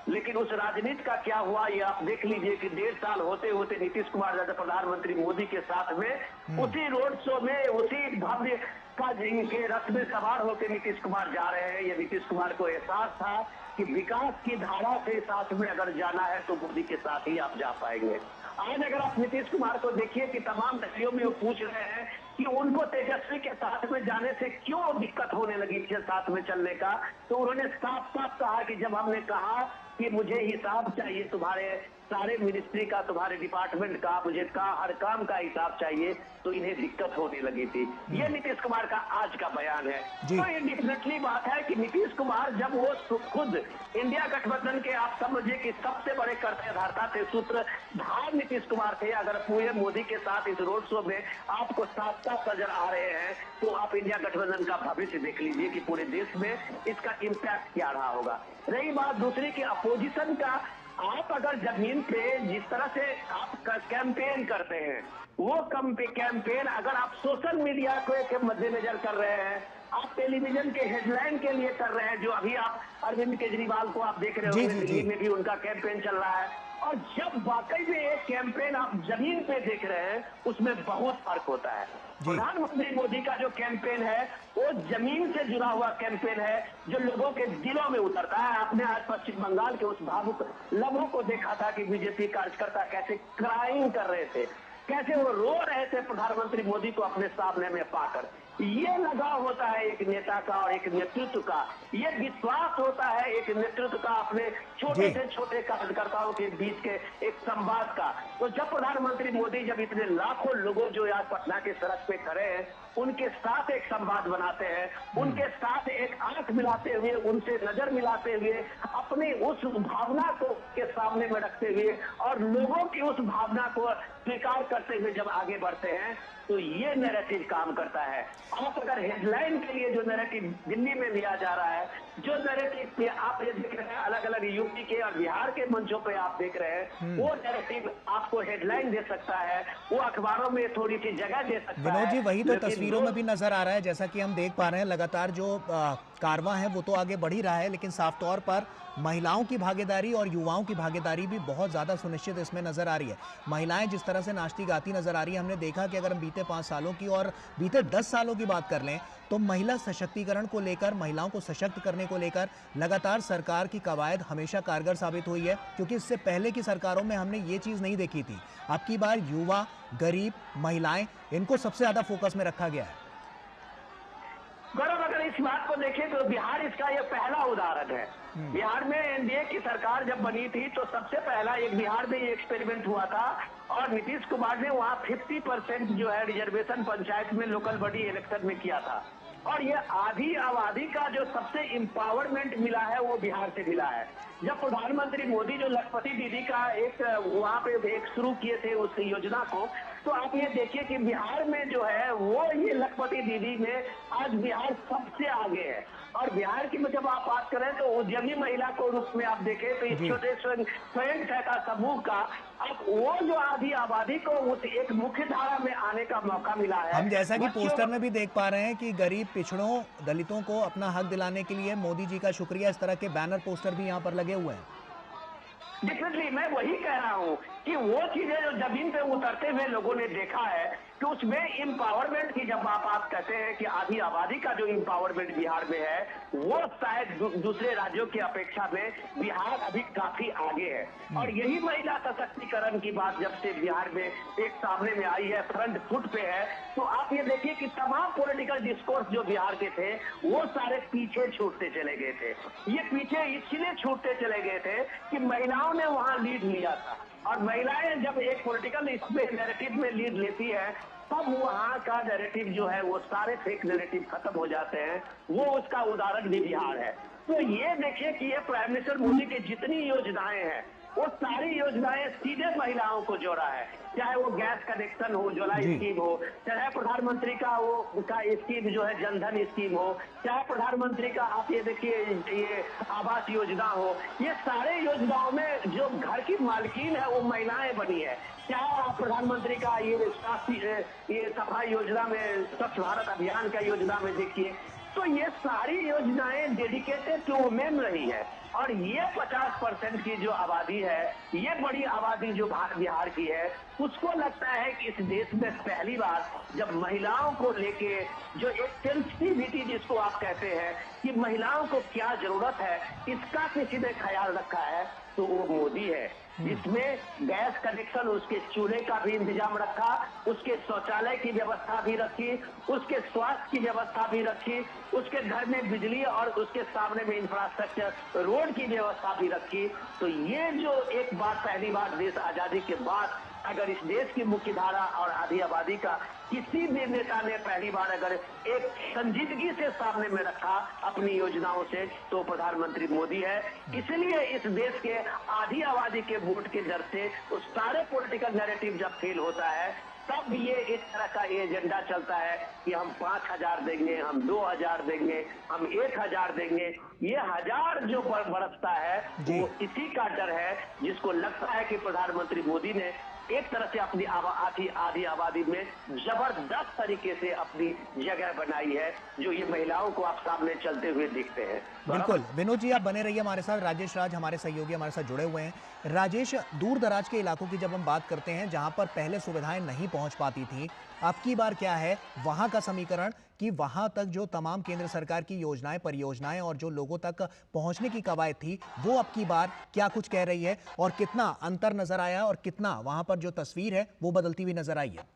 लेकिन उस राजनीति का क्या हुआ ये आप देख लीजिए कि 1.5 साल होते होते नीतीश कुमार जैसे प्रधानमंत्री मोदी के साथ में उसी रोड शो में उसी भव्य का जिनके रथ में सवार होकर नीतीश कुमार जा रहे हैं। ये नीतीश कुमार को एहसास था कि विकास की धारा के साथ में अगर जाना है तो मोदी के साथ ही आप जा पाएंगे। आज अगर आप नीतीश कुमार को देखिए कि तमाम रैलियों में वो पूछ रहे हैं कि उनको तेजस्वी के साथ में जाने से क्यों दिक्कत होने लगी थी साथ में चलने का, तो उन्होंने साफ साफ कहा कि जब हमने कहा कि मुझे हिसाब चाहिए तुम्हारे सारे मिनिस्ट्री का, तुम्हारे डिपार्टमेंट का, बजट का, हर काम का हिसाब चाहिए, तो इन्हें दिक्कत होने लगी थी। ये नीतीश कुमार का आज का बयान है। तो ये डेफिनेटली बात है कि नीतीश कुमार जब वो खुद इंडिया गठबंधन के, आप समझिए कि सबसे बड़े कर्तव्यधारता थे, सूत्रधार नीतीश कुमार थे। अगर पूरे मोदी के साथ इस रोड शो में आपको साफ साफ नजर आ रहे हैं, तो आप इंडिया गठबंधन का भविष्य देख लीजिए कि पूरे देश में इसका इम्पैक्ट क्या रहा होगा। रही बात दूसरी की अपोजिशन का, आप अगर जमीन पे जिस तरह से आप कैंपेन करते हैं, वो कैंपेन अगर आप सोशल मीडिया के मद्देनजर कर रहे हैं, आप टेलीविजन के हेडलाइन के लिए कर रहे हैं, जो अभी आप अरविंद केजरीवाल को आप देख रहे होंगे, दिल्ली में भी उनका कैंपेन चल रहा है, और जब वाकई में एक कैंपेन आप जमीन पे देख रहे हैं, उसमें बहुत फर्क होता है। प्रधानमंत्री मोदी का जो कैंपेन है वो जमीन से जुड़ा हुआ कैंपेन है, जो लोगों के दिलों में उतरता है। आपने आज पश्चिम बंगाल के उस भावुक लम्हों को देखा था कि बीजेपी कार्यकर्ता कैसे क्राइंग कर रहे थे, कैसे वो रो रहे थे प्रधानमंत्री मोदी को अपने सामने में पाकर। ये लगाव होता है एक नेता का और एक नेतृत्व का, ये विश्वास होता है एक नेतृत्व का अपने छोटे से छोटे कार्यकर्ताओं के बीच के एक संवाद का। तो जब प्रधानमंत्री मोदी जब इतने लाखों लोगों जो आज पटना के सड़क पे खड़े हैं, उनके साथ एक संवाद बनाते हैं, उनके साथ एक आंख मिलाते हुए, उनसे नजर मिलाते हुए, अपनी उस भावना को के सामने में रखते हुए और लोगों की उस भावना को स्वीकार करते हुए जब आगे बढ़ते हैं, तो ये नैरेटिव काम करता है। आप अगर हेडलाइन के लिए जो नैरेटिव दिल्ली में लिया जा रहा है, जो नैरेटिव आप ये देख रहे हैं अलग अलग यूपी के और बिहार के मंचों पे आप देख रहे हैं, वो नैरेटिव आपको हेडलाइन दे सकता है, वो अखबारों में थोड़ी सी जगह दे सकता है। विनोद जी, वही तो तस्वीरों में भी नजर आ रहा है, जैसा कि हम देख पा रहे हैं लगातार जो कारवां है वो तो आगे बढ़ ही रहा है, लेकिन साफ तौर पर महिलाओं की भागीदारी और युवाओं की भागीदारी भी बहुत ज़्यादा सुनिश्चित इसमें नजर आ रही है। महिलाएं जिस तरह से नाचती गाती नजर आ रही है, हमने देखा कि अगर हम बीते 5 सालों की और बीते 10 सालों की बात कर लें, तो महिला सशक्तिकरण को लेकर, महिलाओं को सशक्त करने को लेकर लगातार सरकार की कवायद हमेशा कारगर साबित हुई है, क्योंकि इससे पहले की सरकारों में हमने ये चीज़ नहीं देखी थी। अब की बार युवा, गरीब, महिलाएं, इनको सबसे ज़्यादा फोकस में रखा गया है। गौरव, अगर इस बात को देखें तो बिहार इसका ये पहला उदाहरण है। बिहार में एनडीए की सरकार जब बनी थी तो सबसे पहला एक बिहार में ये एक्सपेरिमेंट हुआ था, और नीतीश कुमार ने वहाँ 50% जो है रिजर्वेशन पंचायत में लोकल बॉडी इलेक्शन में किया था। और ये आधी आबादी का जो सबसे एम्पावरमेंट मिला है वो बिहार से मिला है। जब प्रधानमंत्री मोदी जो लखपति दीदी का एक वहाँ पे एक शुरू किए थे उस योजना को, तो आप ये देखिए कि बिहार में जो है वो ये लखपति दीदी में आज बिहार सबसे आगे है। और बिहार की जब आप बात करें तो उद्यमी महिला को रूप में आप देखें तो इस छोटे स्वयं सहायता समूह का अब वो जो आधी आबादी को उस एक मुख्य धारा में आने का मौका मिला है। हम जैसा कि पोस्टर में भी देख पा रहे हैं कि गरीब, पिछड़ों, दलितों को अपना हक दिलाने के लिए मोदी जी का शुक्रिया, इस तरह के बैनर पोस्टर भी यहाँ पर लगे हुए हैं। डेफिनेटली मैं वही कह रहा हूँ कि वो चीजें जो जमीन पे उतरते हुए लोगों ने देखा है कि उसमें एम्पावरमेंट की जब आप कहते हैं कि आधी आबादी का जो एम्पावरमेंट बिहार में है, वो शायद दूसरे राज्यों की अपेक्षा में बिहार अभी काफी आगे है। और यही महिला सशक्तिकरण की बात जब से बिहार में एक सामने में आई है, फ्रंट फुट पे है, तो आप ये देखिए कि तमाम पॉलिटिकल डिस्कोर्स जो बिहार के थे वो सारे पीछे छूटते चले गए थे। ये पीछे इसलिए छूटते चले गए थे कि महिलाओं ने वहां लीड लिया था, और महिलाएं जब एक पॉलिटिकल इसमें नैरेटिव में लीड लेती है, तब वहां का नैरेटिव जो है वो सारे फेक नैरेटिव खत्म हो जाते हैं। वो उसका उदाहरण भी बिहार है। तो ये देखिए कि ये प्राइम मिनिस्टर मोदी की जितनी योजनाएं हैं वो सारी योजनाएं सीधे महिलाओं को जोड़ा है, चाहे वो गैस कनेक्शन हो, उज्ज्वला स्कीम हो, चाहे प्रधानमंत्री का वो का स्कीम जो है जनधन स्कीम हो, चाहे प्रधानमंत्री का आप ये देखिए ये आवास योजना हो, ये सारे योजनाओं में जो घर की मालकिन है वो महिलाएं बनी है। चाहे आप प्रधानमंत्री का ये सफाई योजना में, स्वच्छ भारत अभियान का योजना में देखिए, तो ये सारी योजनाएं डेडिकेटेड टू वुमेन रही है। और ये 50% की जो आबादी है, ये बड़ी आबादी जो बिहार की है, उसको लगता है कि इस देश में पहली बार जब महिलाओं को लेके जो एक सेंसिटिविटी जिसको आप कहते हैं कि कि महिलाओं को क्या जरूरत है इसका किसी ने ख्याल रखा है तो वो मोदी है, जिसमें गैस कनेक्शन, उसके चूल्हे का भी इंतजाम रखा, उसके शौचालय की व्यवस्था भी रखी, उसके स्वास्थ्य की व्यवस्था भी रखी, उसके घर में बिजली और उसके सामने में इंफ्रास्ट्रक्चर रोड की व्यवस्था भी रखी। तो ये जो एक बार पहली बार देश आजादी के बाद अगर इस देश की मुख्य धारा और आधी आबादी का किसी भी नेता ने पहली बार अगर एक संजीदगी से सामने में रखा अपनी योजनाओं से तो प्रधानमंत्री मोदी है। इसलिए इस देश के आधी आबादी के वोट के डर से उस सारे पॉलिटिकल नैरेटिव जब फेल होता है तब ये इस तरह का एजेंडा चलता है कि हम 5,000 देंगे, हम 2,000 देंगे, हम 1,000 देंगे। ये हजार जो बरसता है वो इसी का डर है, जिसको लगता है कि प्रधानमंत्री मोदी ने एक तरह से अपनी आधी आबादी में जबरदस्त तरीके से अपनी जगह बनाई है, जो ये महिलाओं को आप सामने चलते हुए देखते हैं। बिल्कुल विनोद जी, आप बने रहिए हमारे साथ। राजेश राज हमारे सहयोगी हमारे साथ जुड़े हुए हैं। राजेश, दूर दराज के इलाकों की जब हम बात करते हैं जहां पर पहले सुविधाएं नहीं पहुंच पाती थी, अब की बार क्या है वहां का समीकरण कि वहां तक जो तमाम केंद्र सरकार की योजनाएं, परियोजनाएं और जो लोगों तक पहुंचने की कवायद थी वो अब की बार क्या कुछ कह रही है और कितना अंतर नजर आया और कितना वहां पर जो तस्वीर है वो बदलती हुई नजर आई है?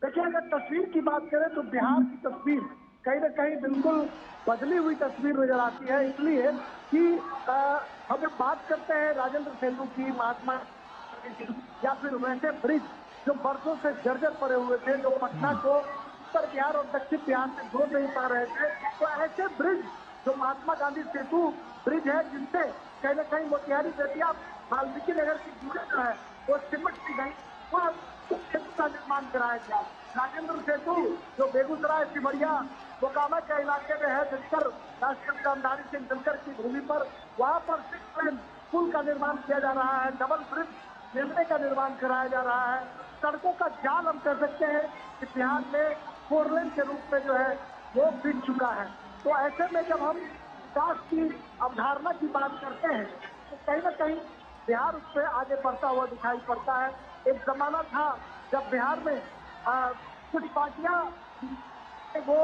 देखिए, अगर तस्वीर की बात करें तो बिहार की तस्वीर कहीं ना कहीं बिल्कुल बदली हुई तस्वीर नजर आती है, इसलिए कि हम जब बात करते हैं राजेंद्र सेतु की, महात्मा या फिर वैसे ब्रिज जो बरसों से जर्जर पड़े हुए थे, जो पटना को उत्तर बिहार और दक्षिण बिहार से जोड़ नहीं पा रहे थे, तो ऐसे ब्रिज जो महात्मा गांधी सेतु ब्रिज है जिससे कहीं ना कहीं मोतिहारी बेतिया वाल्मीकि नगर की दूरी जो है वो सिमट दी गई, वो सेतु का निर्माण कराया गया। राजेंद्र सेतु जो बेगूसराय, सिमरिया, मोकामा के इलाके में है, दिनकर राष्ट्रपति रामधारी सिंह दिनकर की भूमि पर, वहां पर 6 लेन पुल का निर्माण किया जा रहा है, डबल ब्रिज रेलवे का निर्माण कराया जा रहा है। सड़कों का जाल हम कह सकते हैं कि बिहार में 4 लेन के रूप में जो है वो बिक चुका है। तो ऐसे में जब हम विकास की अवधारणा की बात करते हैं तो कहीं ना कहीं बिहार उस पर आगे बढ़ता हुआ दिखाई पड़ता है। एक जमाना था जब बिहार में कुछ पार्टियां वो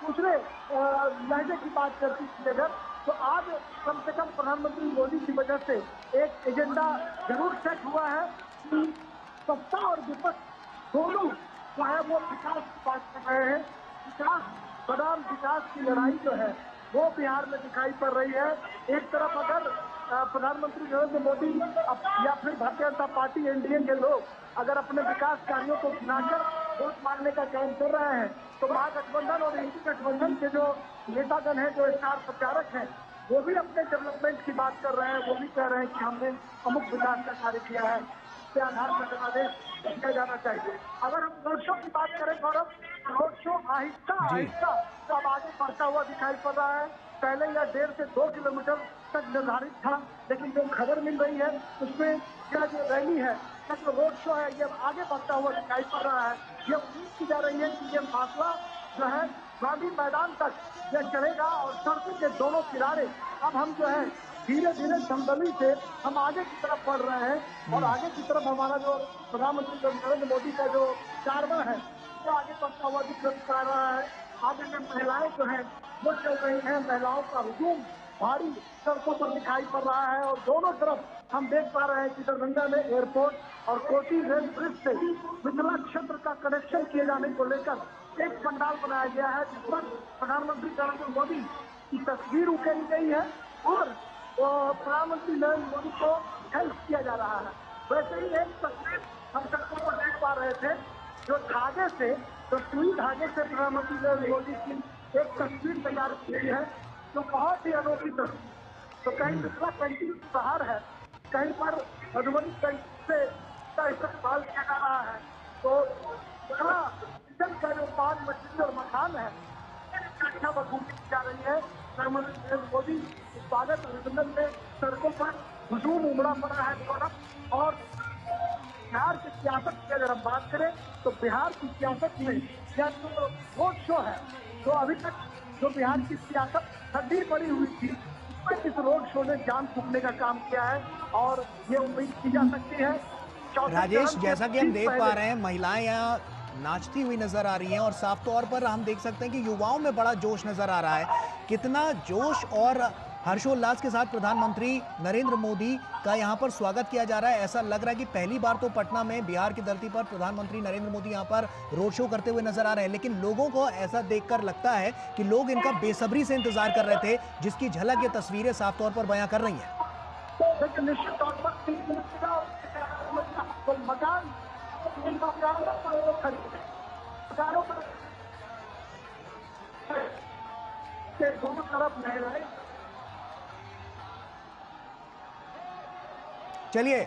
दूसरे लहजे की बात करती थी, अगर तो आज कम से कम प्रधानमंत्री मोदी की वजह से एक एजेंडा जरूर सेट हुआ है कि सत्ता और विपक्ष दोनों चाहे वो विकास की बात कर रहे हैं, विकास बनाम विकास की लड़ाई जो है वो बिहार में दिखाई पड़ रही है। एक तरफ अगर प्रधानमंत्री नरेंद्र मोदी या फिर भारतीय जनता पार्टी, एनडीए के लोग अगर अपने विकास कार्यों को गिनाकर वोट मांगने का काम कर रहे हैं, तो महागठबंधन और एनडीए गठबंधन के जो नेतागण हैं, जो स्टार प्रचारक हैं, वो भी अपने डेवलपमेंट की बात कर रहे हैं। वो भी कह रहे हैं कि हमने अमुक विकास का कार्य किया है, इसके आधार पर जनादेश किया जाना चाहिए। अगर हम रोड शो की बात करें गौरव, रोड शो आहिस्ता आहिस्ता अब आगे बढ़ता हुआ दिखाई पड़ रहा है। पहले यह 1.5 से 2 किलोमीटर तक निर्धारित था, लेकिन जो खबर मिल रही है उसमें यह जो रैली है, यह जो रोड शो है, ये आगे बढ़ता हुआ दिखाई पड़ रहा है। ये उम्मीद की जा रही है कि ये फासला जो है गांधी मैदान तक यह चलेगा और सड़कों के दोनों किनारे अब हम जो है धीरे धीरे दमदमी से हम आगे की तरफ बढ़ रहे हैं और आगे की तरफ हमारा जो प्रधानमंत्री नरेंद्र मोदी का जो कारवा है वो आगे बढ़ता हुआ दिखाई पड़ रहा है। आगे में महिलाएं जो है वो चल रही हैं, महिलाओं का हुजूम भारी सड़कों पर दिखाई पड़ रहा है और दोनों तरफ हम देख पा रहे हैं कि दरभंगा में एयरपोर्ट और कोसी रेल ब्रिज से मिथिला क्षेत्र का कनेक्शन किए जाने को लेकर एक पंडाल बनाया गया है, जिस पर प्रधानमंत्री नरेंद्र मोदी की तस्वीर उकेरी गई है और प्रधानमंत्री नरेंद्र मोदी को हेल्प किया जा रहा है। वैसे ही एक तस्वीर हम सड़कों पर देख पा रहे थे, जो धागे से, जो सुई धागे से प्रधानमंत्री नरेंद्र मोदी की एक तस्वीर तैयार की गई है, जो बहुत ही अनोखी तस्वीर। तो कहीं मिथिला पेंटिंग की बाहर है, कहीं पर मधुबनी पेंटिंग से इसका इस्तेमाल किया जा रहा है। तो मिथिला किचन का जो पान, मछली और मखान है, अच्छा बखूबी की जा रही है। प्रधानमंत्री नरेंद्र मोदी स्वागत अभिनंदन में सड़कों पर हुजूम उमड़ा पड़ा है। और बिहार की सियासत की अगर हम बात करें तो बिहार की सियासत में यह जो रोड शो है, तो अभी तक जो बिहार की सियासत ठंडी पड़ी हुई थी, उसमें इस रोड शो ने जान फूकने का काम किया है और ये उम्मीद की जा सकती है। राजेश, जैसा कि हम देख पा रहे हैं महिलाएं यहाँ नाचती हुई नजर आ रही हैं और साफ तौर पर हम देख सकते हैं कि युवाओं में बड़ा जोश नजर आ रहा है। कितना जोश और हर्षोल्लास के साथ प्रधानमंत्री नरेंद्र मोदी का यहाँ पर स्वागत किया जा रहा है। ऐसा लग रहा है कि पहली बार तो पटना में बिहार की धरती पर प्रधानमंत्री नरेंद्र मोदी यहाँ पर रोड शो करते हुए नजर आ रहे हैं, लेकिन लोगों को ऐसा देखकर लगता है कि लोग इनका बेसब्री से इंतजार कर रहे थे, जिसकी झलक ये तस्वीरें साफ तौर पर बयां कर रही हैं। निश्चित तौर पर मकान दोनों तरफ महिलाएं। चलिए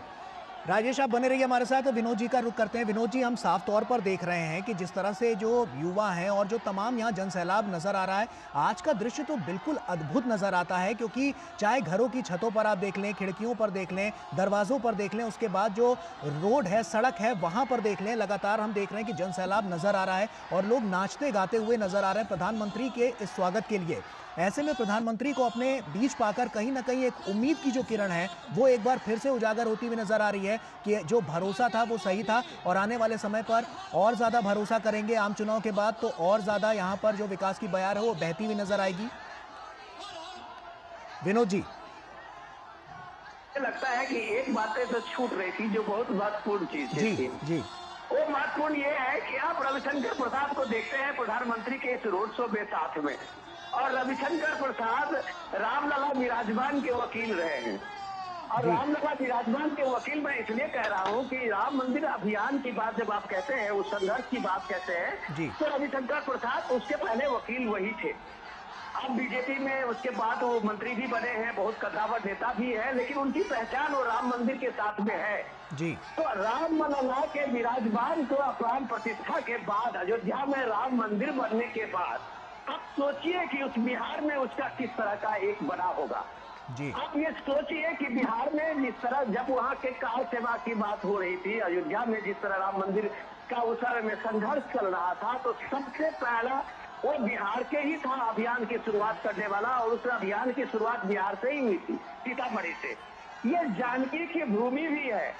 राजेश, आप बने रहिए हमारे साथ। विनोद जी का रुख करते हैं। विनोद जी, हम साफ तौर पर देख रहे हैं कि जिस तरह से जो युवा हैं और जो तमाम यहाँ जनसैलाब नजर आ रहा है, आज का दृश्य तो बिल्कुल अद्भुत नजर आता है, क्योंकि चाहे घरों की छतों पर आप देख लें, खिड़कियों पर देख लें, दरवाजों पर देख लें, उसके बाद जो रोड है, सड़क है, वहां पर देख लें, लगातार हम देख रहे हैं कि जनसैलाब नजर आ रहा है और लोग नाचते गाते हुए नजर आ रहे हैं प्रधानमंत्री के इस स्वागत के लिए। ऐसे में प्रधानमंत्री को अपने बीच पाकर कहीं ना कहीं एक उम्मीद की जो किरण है वो एक बार फिर से उजागर होती हुई नजर आ रही है कि जो भरोसा था वो सही था और आने वाले समय पर और ज्यादा भरोसा करेंगे। आम चुनाव के बाद तो और ज्यादा यहाँ पर जो विकास की बयार है वो बहती हुई नजर आएगी। विनोद जी, लगता है कि एक बातें तो छूट रही थी जो बहुत महत्वपूर्ण चीज जी थी। जी वो महत्वपूर्ण ये है कि आप रविशंकर प्रसाद को देखते हैं प्रधानमंत्री के इस रोड शो में साथ में, और रविशंकर प्रसाद रामलला विराजमान के वकील रहे हैं। और रामलला विराजमान के वकील मैं इसलिए कह रहा हूँ कि राम मंदिर अभियान की बात जब आप कहते हैं, उस संघर्ष की बात कहते हैं, तो रविशंकर प्रसाद उसके पहले वकील वही थे। अब बीजेपी में उसके बाद वो मंत्री भी बने हैं, बहुत कद्दावर नेता भी है, लेकिन उनकी पहचान वो राम मंदिर के साथ में है जी। तो रामलला के विराजमान को प्राण प्रतिष्ठा के बाद, अयोध्या में राम मंदिर बनने के बाद, अब सोचिए कि उस बिहार में उसका किस तरह का एक बना होगा जी। आप ये सोचिए कि बिहार में जिस तरह जब वहाँ के कार सेवा की बात हो रही थी, अयोध्या में जिस तरह राम मंदिर का उस समय में संघर्ष चल रहा था, तो सबसे पहला वो बिहार के ही था अभियान की शुरुआत करने वाला, और उस अभियान की शुरुआत बिहार से ही हुई थी, सीतामढ़ी से। ये जानकी की भूमि भी है,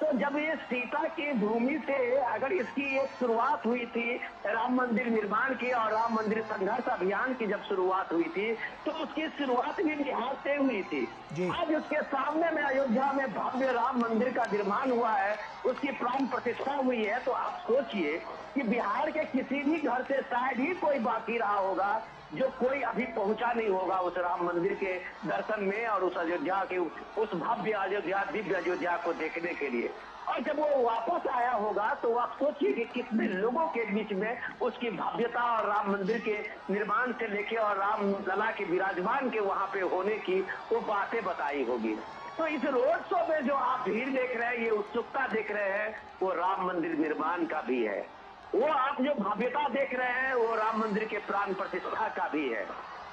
तो जब ये सीता की भूमि से अगर इसकी एक शुरुआत हुई थी राम मंदिर निर्माण की और राम मंदिर संघर्ष अभियान की जब शुरुआत हुई थी, तो उसकी शुरुआत भी बिहार से हुई थी। आज उसके सामने में अयोध्या में भव्य राम मंदिर का निर्माण हुआ है, उसकी प्राण प्रतिष्ठा हुई है, तो आप सोचिए कि बिहार के किसी भी घर से शायद ही कोई बाकी रहा होगा जो कोई अभी पहुंचा नहीं होगा उस राम मंदिर के दर्शन में और उस अयोध्या के उस भव्य अयोध्या, दिव्य अयोध्या को देखने के लिए। और जब वो वापस आया होगा तो आप सोचिए कि कितने लोगों के बीच में उसकी भव्यता और राम मंदिर के निर्माण से लेके और राम लला के विराजमान के वहां पे होने की वो बातें बताई होगी। तो इस रोड शो में जो आप भीड़ देख रहे हैं, ये उत्सुकता देख रहे हैं, वो राम मंदिर निर्माण का भी है। वो आप जो भव्यता देख रहे हैं वो राम मंदिर के प्राण प्रतिष्ठा का भी है।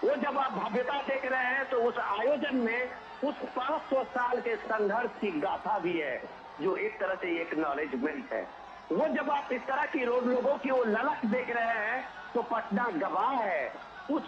वो जब आप भव्यता देख रहे हैं तो उस आयोजन में उस 500 साल के संघर्ष की गाथा भी है, जो एक तरह से एक नॉलेजमेंट है। वो जब आप इस तरह की लोगों की वो ललक देख रहे हैं तो पटना गवाह है उस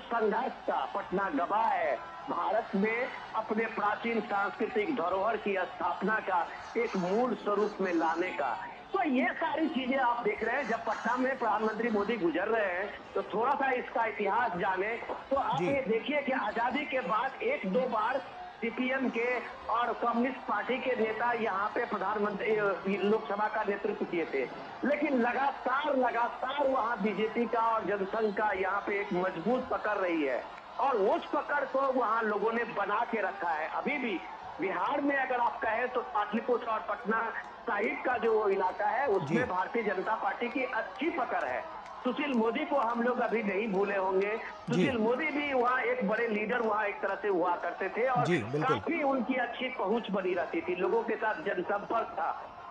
संघर्ष का। पटना गवाह है भारत में अपने प्राचीन सांस्कृतिक धरोहर की स्थापना का एक मूल स्वरूप में लाने का। तो ये सारी चीजें आप देख रहे हैं। जब पटना में प्रधानमंत्री मोदी गुजर रहे हैं तो थोड़ा सा इसका इतिहास जाने तो आप ये देखिए कि आजादी के बाद 1-2 बार सीपीएम के और कम्युनिस्ट पार्टी के नेता यहाँ पे प्रधानमंत्री लोकसभा का नेतृत्व किए थे, लेकिन लगातार वहाँ बीजेपी का और जनसंघ का यहाँ पे एक मजबूत पकड़ रही है और उस पकड़ को वहाँ लोगों ने बना के रखा है। अभी भी बिहार में अगर आप कहें तो पाटलिपुत्र और पटना साहिब का जो इलाका है उसमें भारतीय जनता पार्टी की अच्छी पकड़ है। सुशील मोदी को हम लोग अभी नहीं भूले होंगे। सुशील मोदी भी वहाँ एक बड़े लीडर वहाँ एक तरह से हुआ करते थे और काफी उनकी अच्छी पहुंच बनी रहती थी, लोगों के साथ जनसंपर्क था।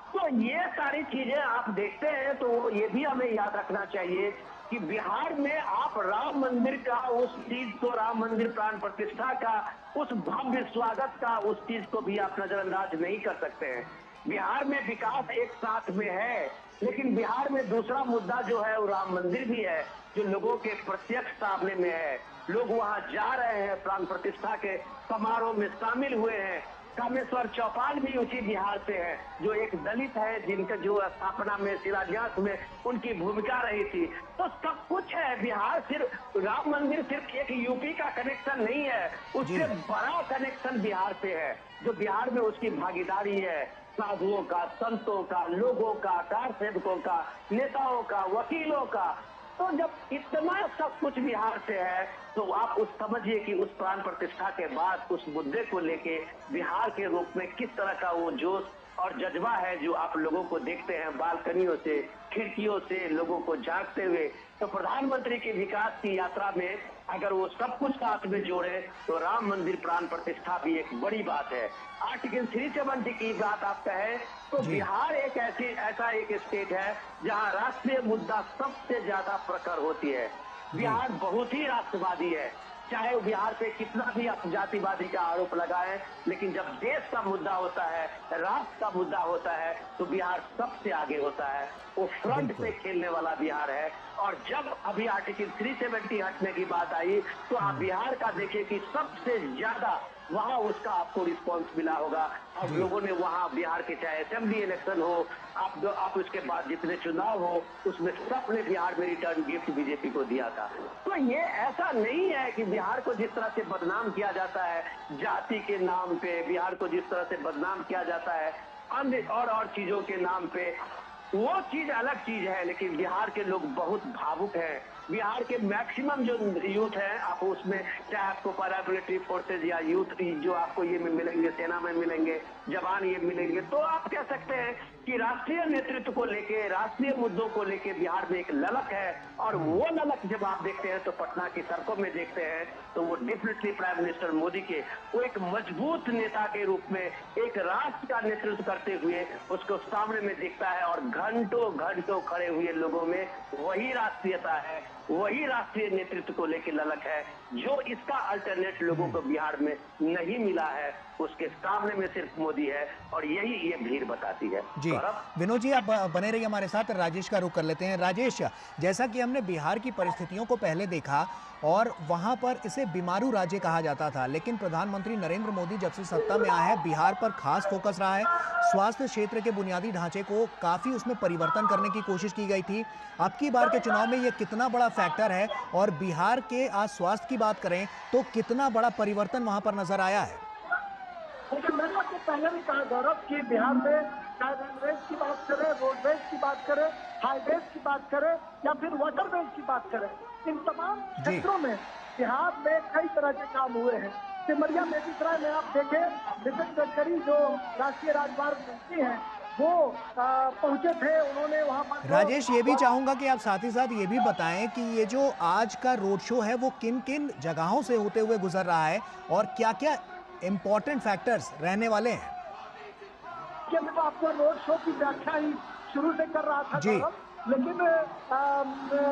तो ये सारी चीजें आप देखते हैं तो ये भी हमें याद रखना चाहिए कि बिहार में आप राम मंदिर का उस चीज को, राम मंदिर प्राण प्रतिष्ठा का उस भव्य स्वागत का उस चीज को भी आप नजरअंदाज नहीं कर सकते हैं। बिहार में विकास एक साथ में है, लेकिन बिहार में दूसरा मुद्दा जो है वो राम मंदिर भी है, जो लोगों के प्रत्यक्ष सामने में है। लोग वहां जा रहे हैं, प्राण प्रतिष्ठा के समारोह में शामिल हुए हैं। कामेश्वर चौपाल भी उसी बिहार से है, जो एक दलित है, जिनका जो स्थापना में, शिलान्यास में उनकी भूमिका रही थी। तो सब कुछ है। बिहार सिर्फ राम मंदिर सिर्फ एक यूपी का कनेक्शन नहीं है, उससे बड़ा कनेक्शन बिहार से है। जो बिहार में उसकी भागीदारी है, साधुओं का, संतों का, लोगों का, कार सेवकों का, नेताओं का, वकीलों का। तो जब इतना सब कुछ बिहार से है, तो आप उस समझिए कि उस प्राण प्रतिष्ठा के बाद उस मुद्दे को लेके बिहार के रूप में किस तरह का वो जोश और जज्बा है, जो आप लोगों को देखते हैं बालकनियों से, खिड़कियों से लोगों को झांकते हुए। तो प्रधानमंत्री की विकास की यात्रा में अगर वो सब कुछ साथ में जोड़े, तो राम मंदिर प्राण प्रतिष्ठा भी एक बड़ी बात है। आर्टिकल 370 की बात आप कहें तो बिहार एक ऐसा एक स्टेट है जहां राष्ट्रीय मुद्दा सबसे ज्यादा प्रखर होती है। बिहार बहुत ही राष्ट्रवादी है, चाहे वो बिहार पे कितना भी आप जातिवादी का आरोप लगाएं, लेकिन जब देश का मुद्दा होता है, राष्ट्र का मुद्दा होता है, तो बिहार सबसे आगे होता है। वो फ्रंट पे खेलने वाला बिहार है। और जब अभी आर्टिकल 370 हटने की बात आई, तो आप बिहार का देखिए कि सबसे ज्यादा वहां उसका आपको रिस्पांस मिला होगा। और लोगों ने वहां बिहार के, चाहे असेंबली इलेक्शन हो, आप उसके बाद जितने चुनाव हो, उसमें सबने बिहार में रिटर्न गिफ्ट बीजेपी को दिया था। तो ये ऐसा नहीं है कि बिहार को जिस तरह से बदनाम किया जाता है जाति के नाम पे, बिहार को जिस तरह से बदनाम किया जाता है अन्य और चीजों के नाम पे, वो चीज अलग चीज है। लेकिन बिहार के लोग बहुत भावुक हैं। बिहार के मैक्सिमम जो यूथ है, आप उसमें चाहे आपको पैरामिलिट्री फोर्सेज या यूथ जो आपको ये मिलेंगे, सेना में मिलेंगे, जवान ये मिलेंगे, तो आप कह सकते हैं कि राष्ट्रीय नेतृत्व को लेके, राष्ट्रीय मुद्दों को लेके बिहार में एक ललक है। और वो ललक जब आप देखते हैं तो पटना की सड़कों में देखते हैं, तो वो डेफिनेटली प्राइम मिनिस्टर मोदी के वो एक मजबूत नेता के रूप में एक राष्ट्र का नेतृत्व करते हुए उसको सामने में दिखता है। और घंटों घंटों खड़े हुए लोगों में वही राष्ट्रीयता है, वही राष्ट्रीय नेतृत्व को लेकर ललक है, जो इसका अल्टरनेट लोगों को बिहार में नहीं मिला है। उसके सामने में सिर्फ मोदी है, और यही ये भीड़ बताती है। जी विनोद जी, आप बने रहिए हमारे साथ। राजेश का रुख कर लेते हैं। राजेश, जैसा कि हमने बिहार की परिस्थितियों को पहले देखा और वहां पर इसे बीमारू राज्य कहा जाता था, लेकिन प्रधानमंत्री नरेंद्र मोदी जब से सत्ता में आए हैं, बिहार पर खास फोकस रहा है। स्वास्थ्य क्षेत्र के बुनियादी ढांचे को काफी उसमें परिवर्तन करने की कोशिश की गई थी। अब की बार के चुनाव में ये कितना बड़ा फैक्टर है, और बिहार के आज स्वास्थ्य की बात करें तो कितना बड़ा परिवर्तन वहां पर नजर आया है? लेकिन मैंने आपको पहले भी कहा गौरव कि बिहार में चाहे रेलवेज की बात करें, रोडवेज की बात करें, हाईवेज की बात करें या फिर वाटरवेज की बात करें, इन तमाम क्षेत्रों में बिहार में कई तरह के काम हुए हैं। सिमरिया बेगूसराय में आप देखें, नितिन गडकरी जो राष्ट्रीय राजमार्ग मंत्री हैं, वो पहुंचे थे, उन्होंने वहां पर। राजेश, ये भी चाहूंगा कि आप साथ ही साथ ये भी बताएं कि ये जो आज का रोड शो है वो किन किन जगहों से होते हुए गुजर रहा है और क्या क्या इम्पोर्टेंट फैक्टर्स रहने वाले हैं। कि मैं तो आपको रोड शो की व्याख्या ही शुरू से कर रहा था गौरव, लेकिन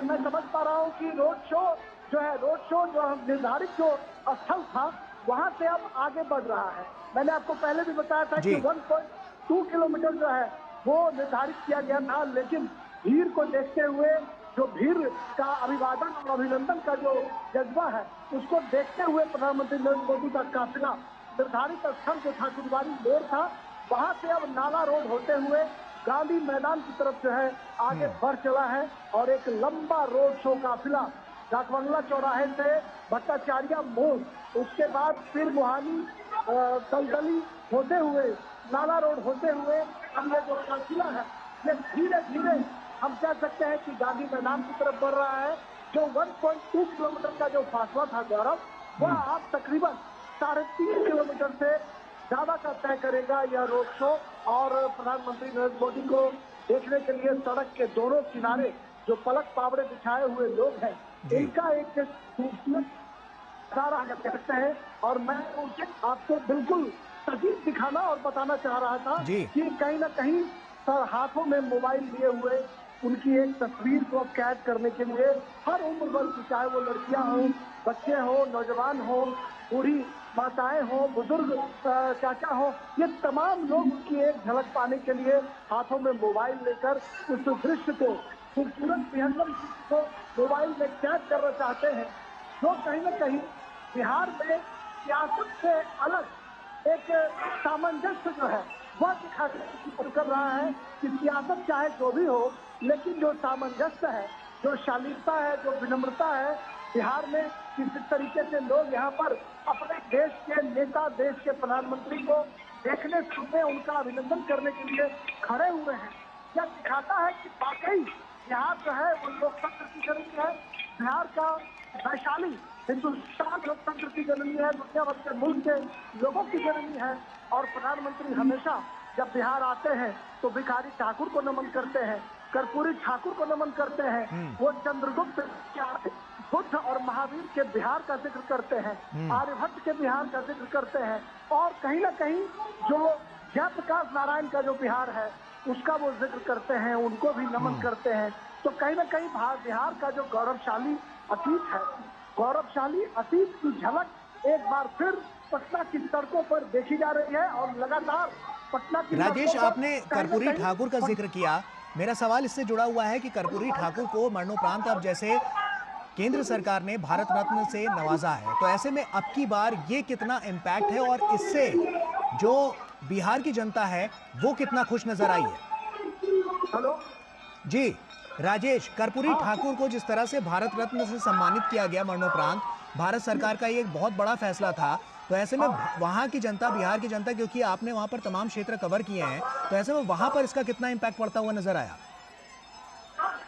मैं समझ पा रहा हूँ कि रोड शो जो निर्धारित जो स्थल था वहां से अब आगे बढ़ रहा है। मैंने आपको पहले भी बताया था कि 1.2 किलोमीटर जो है वो निर्धारित किया गया था, लेकिन भीड़ को देखते हुए, जो भीड़ का अभिवादन और अभिनंदन का जो जज्बा है, उसको देखते हुए प्रधानमंत्री नरेंद्र मोदी का काफिला निर्धारित स्थल जो ठाकुरबाड़ी मोड़ था, वहां से अब नाला रोड होते हुए गांधी मैदान की तरफ जो है आगे बढ़ चला है। और एक लंबा रोड शो काफिला डाकबंगला चौराहे से भट्टाचार्य मोड़, उसके बाद फिर मुहानी दलदली होते हुए, नाला रोड होते हुए हम ये जो काफिला है ये धीरे धीरे हम कह सकते हैं कि गांधी मैदान की तरफ बढ़ रहा है। जो 1.2 किलोमीटर का जो फासला था गौरव, वह आप तकरीबन 3.5 किलोमीटर से ज्यादा का तय करेगा यह रोड शो। और प्रधानमंत्री नरेंद्र मोदी को देखने के लिए सड़क के दोनों किनारे जो पलक पावड़े बिछाए हुए लोग हैं, इनका एक खूबसूरत नजारा हम कहते हैं। और मैं उसे आपको बिल्कुल सजीव दिखाना और बताना चाह रहा था कि कहीं ना कहीं सर हाथों में मोबाइल लिए हुए उनकी एक तस्वीर को कैद करने के लिए हर उम्र वर्ग की, चाहे वो लड़कियां हों, बच्चे हों, नौजवान हों, बूढ़ी माताएं हों, बुजुर्ग चाचा हों, ये तमाम लोग उनकी एक झलक पाने के लिए हाथों में मोबाइल लेकर उस दृश्य को, खूबसूरत विहंगम को मोबाइल में कैद करना चाहते हैं, जो कहीं ना कहीं बिहार में सियासत से अलग एक सामंजस्य जो है वह दिखाने की कोशिश कर रहा है कि सियासत चाहे जो भी हो, लेकिन जो सामंजस्य है, जो शालीनता है, जो विनम्रता है, बिहार में किस तरीके से लोग यहाँ पर अपने देश के नेता, देश के प्रधानमंत्री को देखने सुनने, उनका अभिनंदन करने के लिए खड़े हुए हैं, यह दिखाता है कि वाकई बिहार जो है वो लोकतंत्र की जननी है। बिहार का वैशाली हिंदुस्तान लोकतंत्र की जननी है, दुनिया भर के मुल्क के लोगों की जननी है। और प्रधानमंत्री हमेशा जब बिहार आते हैं तो भिखारी ठाकुर को नमन करते हैं, कर्पूरी ठाकुर को नमन करते हैं, वो चंद्रगुप्त बुद्ध और महावीर के बिहार का जिक्र करते हैं, आर्यभट्ट के बिहार का जिक्र करते हैं, और कहीं ना कहीं जो जयप्रकाश नारायण का जो बिहार है उसका वो जिक्र करते हैं, उनको भी नमन करते हैं। तो कहीं ना कहीं बिहार का जो गौरवशाली अतीत है, गौरवशाली अतीत की झलक एक बार फिर पटना की सड़कों पर देखी जा रही है। और लगातार पटना की राजेश, आपने कर्पूरी ठाकुर का जिक्र किया, मेरा सवाल इससे जुड़ा हुआ है कि कर्पूरी ठाकुर को मरणोपरांत अब जैसे केंद्र सरकार ने भारत रत्न से नवाजा है, तो ऐसे में अब की बार ये कितना इम्पैक्ट है और इससे जो बिहार की जनता है वो कितना खुश नजर आई है? हेलो जी राजेश, कर्पूरी ठाकुर को जिस तरह से भारत रत्न से सम्मानित किया गया मरणोपरांत, भारत सरकार का ये एक बहुत बड़ा फैसला था, तो ऐसे में वहां की जनता, बिहार की जनता, क्योंकि आपने वहां पर तमाम क्षेत्र कवर किए हैं, तो ऐसे में वहां पर इसका कितना इम्पैक्ट पड़ता हुआ नजर आया?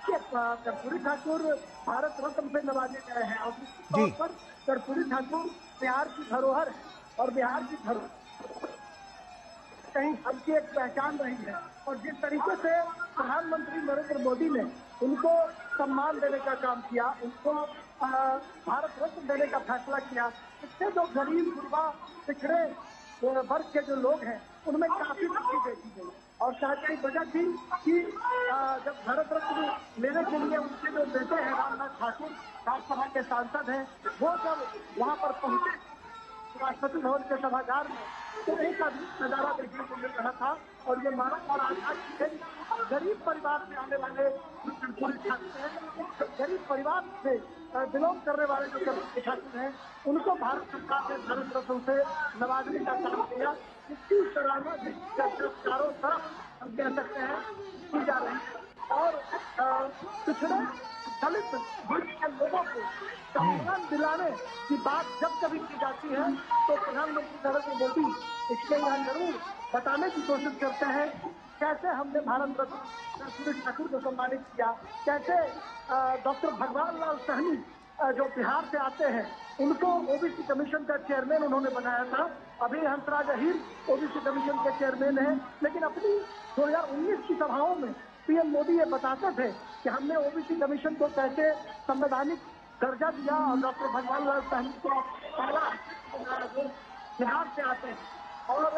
कर्पूरी ठाकुर भारत रत्न से नवाजे गए हैं और तौर पर कर्पूरी ठाकुर बिहार की धरोहर है और बिहार की धरोहर कहीं सबकी एक पहचान रही है। और जिस तरीके से प्रधानमंत्री नरेंद्र मोदी ने उनको सम्मान देने का काम किया, उनको भारत रत्न देने का फैसला किया, इससे जो गरीब गुरबा पिछड़े वर्ग के जो लोग हैं उनमें काफी खुशी देखी गई। और शायद यही वजह थी कि जब भारत रत्न लेने के लिए उनके जो बेटे हैं रामनाथ ठाकुर, राज्यसभा के सांसद हैं, वो जब वहां पर पहुंचे राष्ट्रपति भवन के सभागार में, तो एक अद्भुत नजारा देखने को मिल रहा था। और ये मानव और आज गरीब परिवार से आने वाले कर्पूरी ठाकुर हैं, गरीब परिवार से बिलोंग करने वाले जो कर्पूरी ठाकुर हैं, उनको भारत सरकार ने भारत रत्न से नवाजने का काम किया। इसकी सराहना चारों तरफ हम कह सकते हैं की जा रही है। और पिछड़े दलित वर्ग के लोगों को सम्मान दिलाने की बात जब कभी की जाती है तो प्रधानमंत्री नरेंद्र मोदी इसके यहाँ जरूर बताने की कोशिश करते हैं कैसे हमने भारत रत्न कर्पूरी ठाकुर को सम्मानित किया, कैसे डॉक्टर भगवान लाल सहनी जो बिहार से आते हैं उनको ओबीसी कमीशन का चेयरमैन उन्होंने बनाया था। अभी हंसराज अहीर ओबीसी कमीशन के चेयरमैन हैं, लेकिन अपनी 2019 की सभाओं में पीएम मोदी ये बताते थे कि हमने ओबीसी कमीशन को कैसे संवैधानिक दर्जा दिया और डॉक्टर भगवान लाल सहनी को पहला जो बिहार से आते हैं। और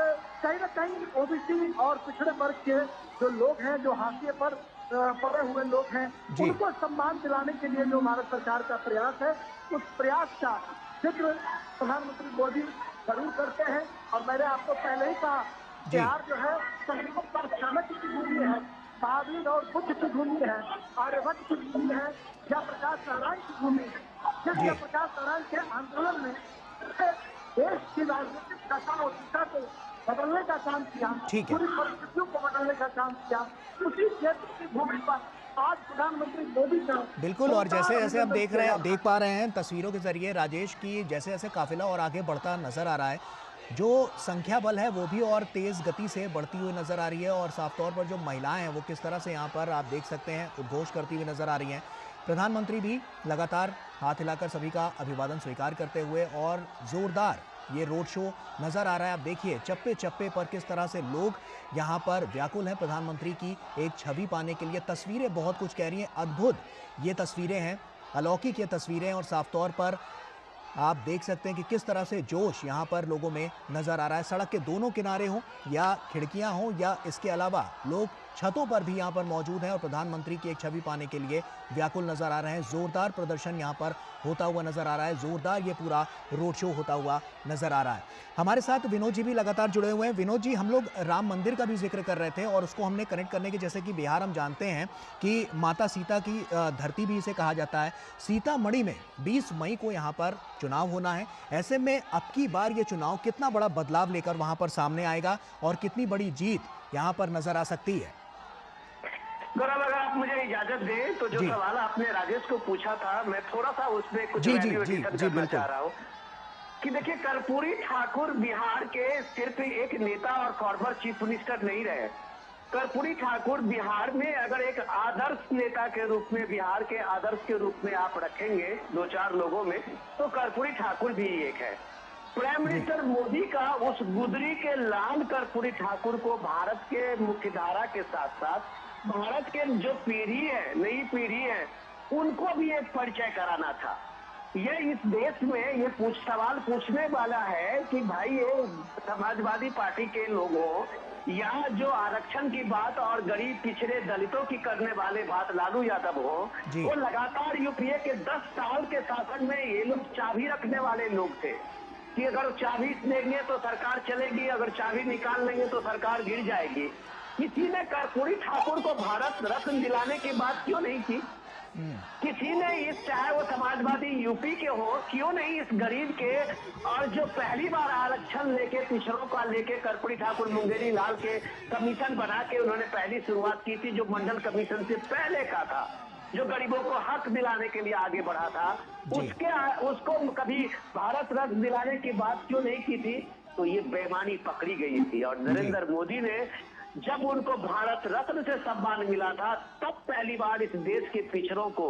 कहीं न कहीं ओबीसी और पिछड़े वर्ग के जो लोग हैं, जो हाशिए पर पड़े हुए लोग हैं, उनको सम्मान दिलाने के लिए जो भारत सरकार का प्रयास है, उस प्रयास का जिक्र प्रधानमंत्री मोदी जरूर करते हैं। और मैंने आपको पहले ही कहा, बिहार जो है संस्कृत पर चाणक्य की भूमि है, महावीर और बुद्ध की भूमि है, आर्यभट्ट की भूमि है, जयप्रकाश नारायण की भूमि है। जिस जयप्रकाश नारायण के आंदोलन में देश की राजनीतिक दशा और दिशा को बदलने का काम किया, पूरी परिस्थितियों को बदलने का काम किया, उसी क्षेत्र की भूमि पर आज प्रधानमंत्री मोदी का बिल्कुल। और जैसे जैसे हम देख पा रहे हैं तस्वीरों के जरिए राजेश की, जैसे जैसे काफिला और आगे बढ़ता नजर आ रहा है, जो संख्या बल है वो भी और तेज गति से बढ़ती हुई नजर आ रही है। और साफ तौर पर जो महिलाएं हैं वो किस तरह से यहाँ पर आप देख सकते हैं उद्घोष करती हुई नजर आ रही हैं। प्रधानमंत्री भी लगातार हाथ हिलाकर सभी का अभिवादन स्वीकार करते हुए, और जोरदार ये रोड शो नजर आ रहा है। आप देखिए चप्पे चप्पे पर किस तरह से लोग यहाँ पर व्याकुल हैं प्रधानमंत्री की एक छवि पाने के लिए। तस्वीरें बहुत कुछ कह रही हैं, अद्भुत ये तस्वीरें हैं, अलौकिक ये तस्वीरें। और साफ तौर पर आप देख सकते हैं कि किस तरह से जोश यहाँ पर लोगों में नजर आ रहा है। सड़क के दोनों किनारे हों या खिड़कियां हों या इसके अलावा लोग छतों पर भी यहाँ पर मौजूद हैं और प्रधानमंत्री की एक छवि पाने के लिए व्याकुल नजर आ रहे हैं। जोरदार प्रदर्शन यहाँ पर होता हुआ नजर आ रहा है, जोरदार ये पूरा रोड शो होता हुआ नजर आ रहा है। हमारे साथ विनोद जी भी लगातार जुड़े हुए हैं। विनोद जी, हम लोग राम मंदिर का भी जिक्र कर रहे थे और उसको हमने कनेक्ट करने के, जैसे कि बिहार हम जानते हैं कि माता सीता की धरती भी इसे कहा जाता है। सीतामढ़ी में 20 मई को यहाँ पर चुनाव होना है। ऐसे में अब की बार ये चुनाव कितना बड़ा बदलाव लेकर वहां पर सामने आएगा और कितनी बड़ी जीत यहाँ पर नजर आ सकती है? गौरव, अगर आप मुझे इजाजत दें तो जो सवाल आपने राजेश को पूछा था, मैं थोड़ा सा उसमें कुछ वैल्यू एडिशन करना चाह रहा हूँ कि देखिए, कर्पूरी ठाकुर बिहार के सिर्फ एक नेता और फॉर्मर चीफ मिनिस्टर नहीं रहे। कर्पूरी ठाकुर बिहार में अगर एक आदर्श नेता के रूप में, बिहार के आदर्श के रूप में आप रखेंगे 2-4 लोगों में, तो कर्पूरी ठाकुर भी एक है। प्राइम मिनिस्टर मोदी का उस गुदरी के लाल कर्पूरी ठाकुर को भारत के मुख्यधारा के साथ साथ भारत के जो पीढ़ी है, नई पीढ़ी है, उनको भी एक परिचय कराना था। ये इस देश में ये सवाल पूछने वाला है कि भाई, ये समाजवादी पार्टी के लोगों या जो आरक्षण की बात और गरीब पिछड़े दलितों की करने वाले बात लालू यादव हो, वो लगातार यूपीए के 10 साल के शासन में ये लोग चाबी रखने वाले लोग थे कि अगर चाबी देंगे तो सरकार चलेगी, अगर चाबी निकाल लेंगे तो सरकार गिर जाएगी। किसी ने कर्पूरी ठाकुर को भारत रत्न दिलाने की बात क्यों नहीं की? किसी ने इस, चाहे वो समाजवादी यूपी के हो, क्यों नहीं इस गरीब के, और जो पहली बार आरक्षण लेके पिछड़ों का लेके कर्पूरी ठाकुर मुंगेरी लाल के कमीशन बना के उन्होंने पहली शुरुआत की थी, जो मंडल कमीशन से पहले का था, जो गरीबों को हक दिलाने के लिए आगे बढ़ा था, उसको कभी भारत रत्न दिलाने की बात क्यों नहीं की थी? तो ये बेईमानी पकड़ी गई थी। और नरेंद्र मोदी ने जब उनको भारत रत्न से सम्मान मिला था, तब पहली बार इस देश के पिछड़ों को,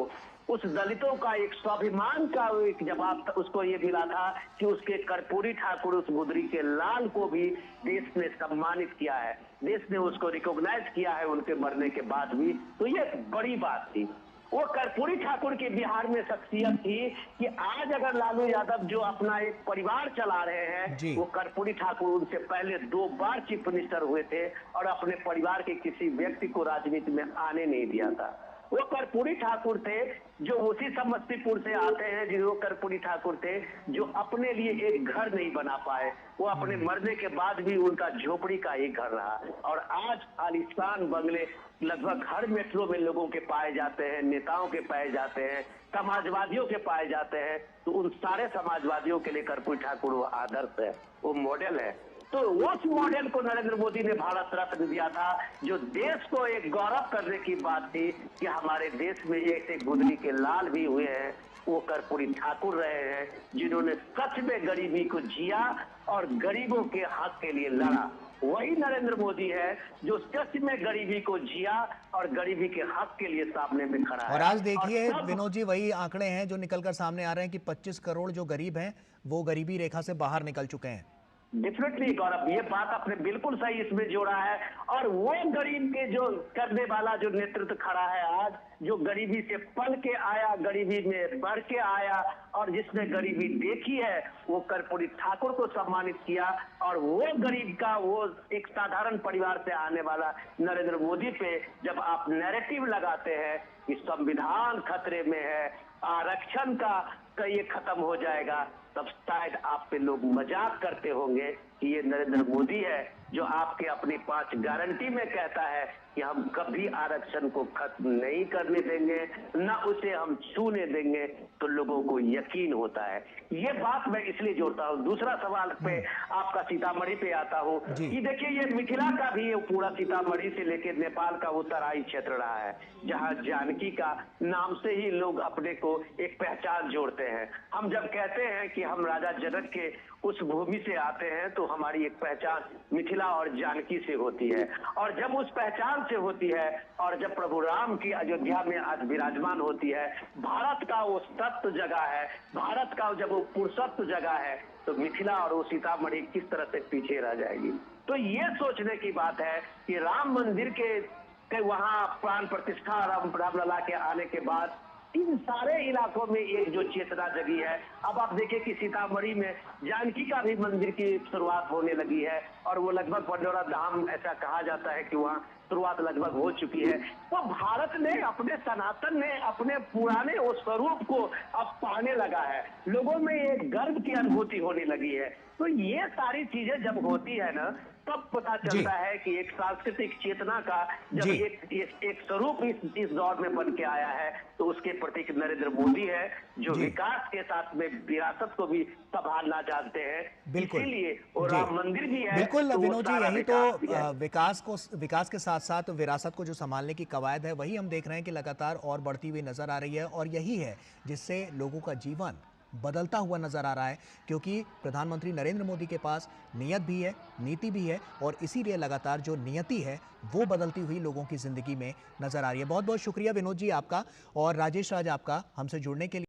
उस दलितों का एक स्वाभिमान का एक जवाब उसको ये मिला था कि उसके कर्पूरी ठाकुर, उस गुदरी के लाल को भी देश ने सम्मानित किया है, देश ने उसको रिकॉग्नाइज किया है उनके मरने के बाद भी। तो ये बड़ी बात थी। वो कर्पूरी ठाकुर की बिहार में शख्सियत थी कि आज अगर लालू यादव जो अपना एक परिवार चला रहे हैं, वो कर्पूरी ठाकुर उनसे पहले 2 बार चीफ मिनिस्टर हुए थे और अपने परिवार के किसी व्यक्ति को राजनीति में आने नहीं दिया था। वो कर्पूरी ठाकुर थे जो उसी समस्तीपुर से आते हैं, जो कर्पूरी ठाकुर थे जो अपने लिए एक घर नहीं बना पाए। वो अपने मरने के बाद भी उनका झोपड़ी का एक घर रहा और आज आलीशान बंगले लगभग हर मेट्रो में लोगों के पाए जाते हैं, नेताओं के पाए जाते हैं, समाजवादियों के पाए जाते हैं। तो उन सारे समाजवादियों के लिए कर्पूरी ठाकुर वो आदर्श है, वो मॉडल है। तो उस मॉडल को नरेंद्र मोदी ने भारत रत्न दिया था, जो देश को एक गौरव करने की बात थी कि हमारे देश में ऐसे गुदरी के लाल भी हुए हैं, वो कर्पूरी ठाकुर रहे हैं जिन्होंने सच में गरीबी को जिया और गरीबों के हक के लिए लड़ा। वही नरेंद्र मोदी है जो सच में गरीबी को जिया और गरीबी के हक के लिए सामने में खड़ा है। और आज देखिए विनोद जी, वही आंकड़े हैं जो निकलकर सामने आ रहे हैं कि 25 करोड़ जो गरीब हैं वो गरीबी रेखा से बाहर निकल चुके हैं। डेफिनेटली गौरव, ये बात आपने बिल्कुल सही इसमें जोड़ा है। और वो गरीब के जो करने वाला जो नेतृत्व खड़ा है आज, जो गरीबी से पल के आया, गरीबी में बढ़ के आया और जिसने गरीबी देखी है, वो कर्पूरी ठाकुर को सम्मानित किया। और वो गरीब का, वो एक साधारण परिवार से आने वाला नरेंद्र मोदी पे जब आप नैरेटिव लगाते हैं कि संविधान खतरे में है, आरक्षण का ये खत्म हो जाएगा, तब शायद आप पे लोग मजाक करते होंगे कि ये नरेंद्र मोदी है जो आपके अपनी 5 गारंटी में कहता है कि हम कभी आरक्षण को खत्म नहीं करने देंगे, न उसे हम छूने देंगे। तो लोगों को यकीन होता है। ये बात मैं इसलिए जोड़ता हूँ। दूसरा सवाल पे आपका सीतामढ़ी पे आता हूँ कि देखिए, ये मिथिला का भी पूरा सीतामढ़ी से लेकर नेपाल का वो तराई क्षेत्र रहा है, जहाँ जानकी का नाम से ही लोग अपने को एक पहचान जोड़ते हैं। हम जब कहते हैं कि हम राजा जनक के उस भूमि से आते हैं, तो हमारी एक पहचान मिथिला और जानकी से होती है। और जब उस पहचान से होती है और जब प्रभु राम की अयोध्या में आज विराजमान होती है, भारत का वो तत्व जगह है, भारत का जब वो पुरुषत्व जगह है, तो मिथिला और वो सीतामढ़ी किस तरह से पीछे रह जाएगी। तो ये सोचने की बात है कि राम मंदिर के वहां प्राण प्रतिष्ठा रामलला के आने के बाद इन सारे इलाकों में एक जो चेतना जगी है। अब आप देखिए कि सीतामढ़ी में जानकी का भी मंदिर की शुरुआत होने लगी है और वो लगभग पंडोरा धाम, ऐसा कहा जाता है कि वहाँ शुरुआत लगभग हो चुकी है। तो भारत ने अपने सनातन ने अपने पुराने उस स्वरूप को अब पाने लगा है, लोगों में एक गर्व की अनुभूति होने लगी है। तो ये सारी चीजें जब होती है ना, तब पता जी चलता है कि एक सांस्कृतिक चेतना का जब जी एक स्वरूप इस दौर में बन के आया है, तो उसके प्रतीक नरेंद्र मोदी है, जो जी विकास के साथ में विरासत को भी संभालना जानते हैं। बिल्कुल इसीलिए और जी राम मंदिर भी है, बिल्कुल तो वो विनोद जी, सारा यही विकास भी तो है। विकास के साथ साथ विरासत को जो संभालने की कवायद है, वही हम देख रहे हैं कि लगातार और बढ़ती हुई नजर आ रही है। और यही है जिससे लोगों का जीवन बदलता हुआ नजर आ रहा है, क्योंकि प्रधानमंत्री नरेंद्र मोदी के पास नियत भी है, नीति भी है, और इसीलिए लगातार जो नियति है वो बदलती हुई लोगों की जिंदगी में नजर आ रही है। बहुत बहुत शुक्रिया विनोद जी आपका, और राजेश राज आपका हमसे जुड़ने के लिए।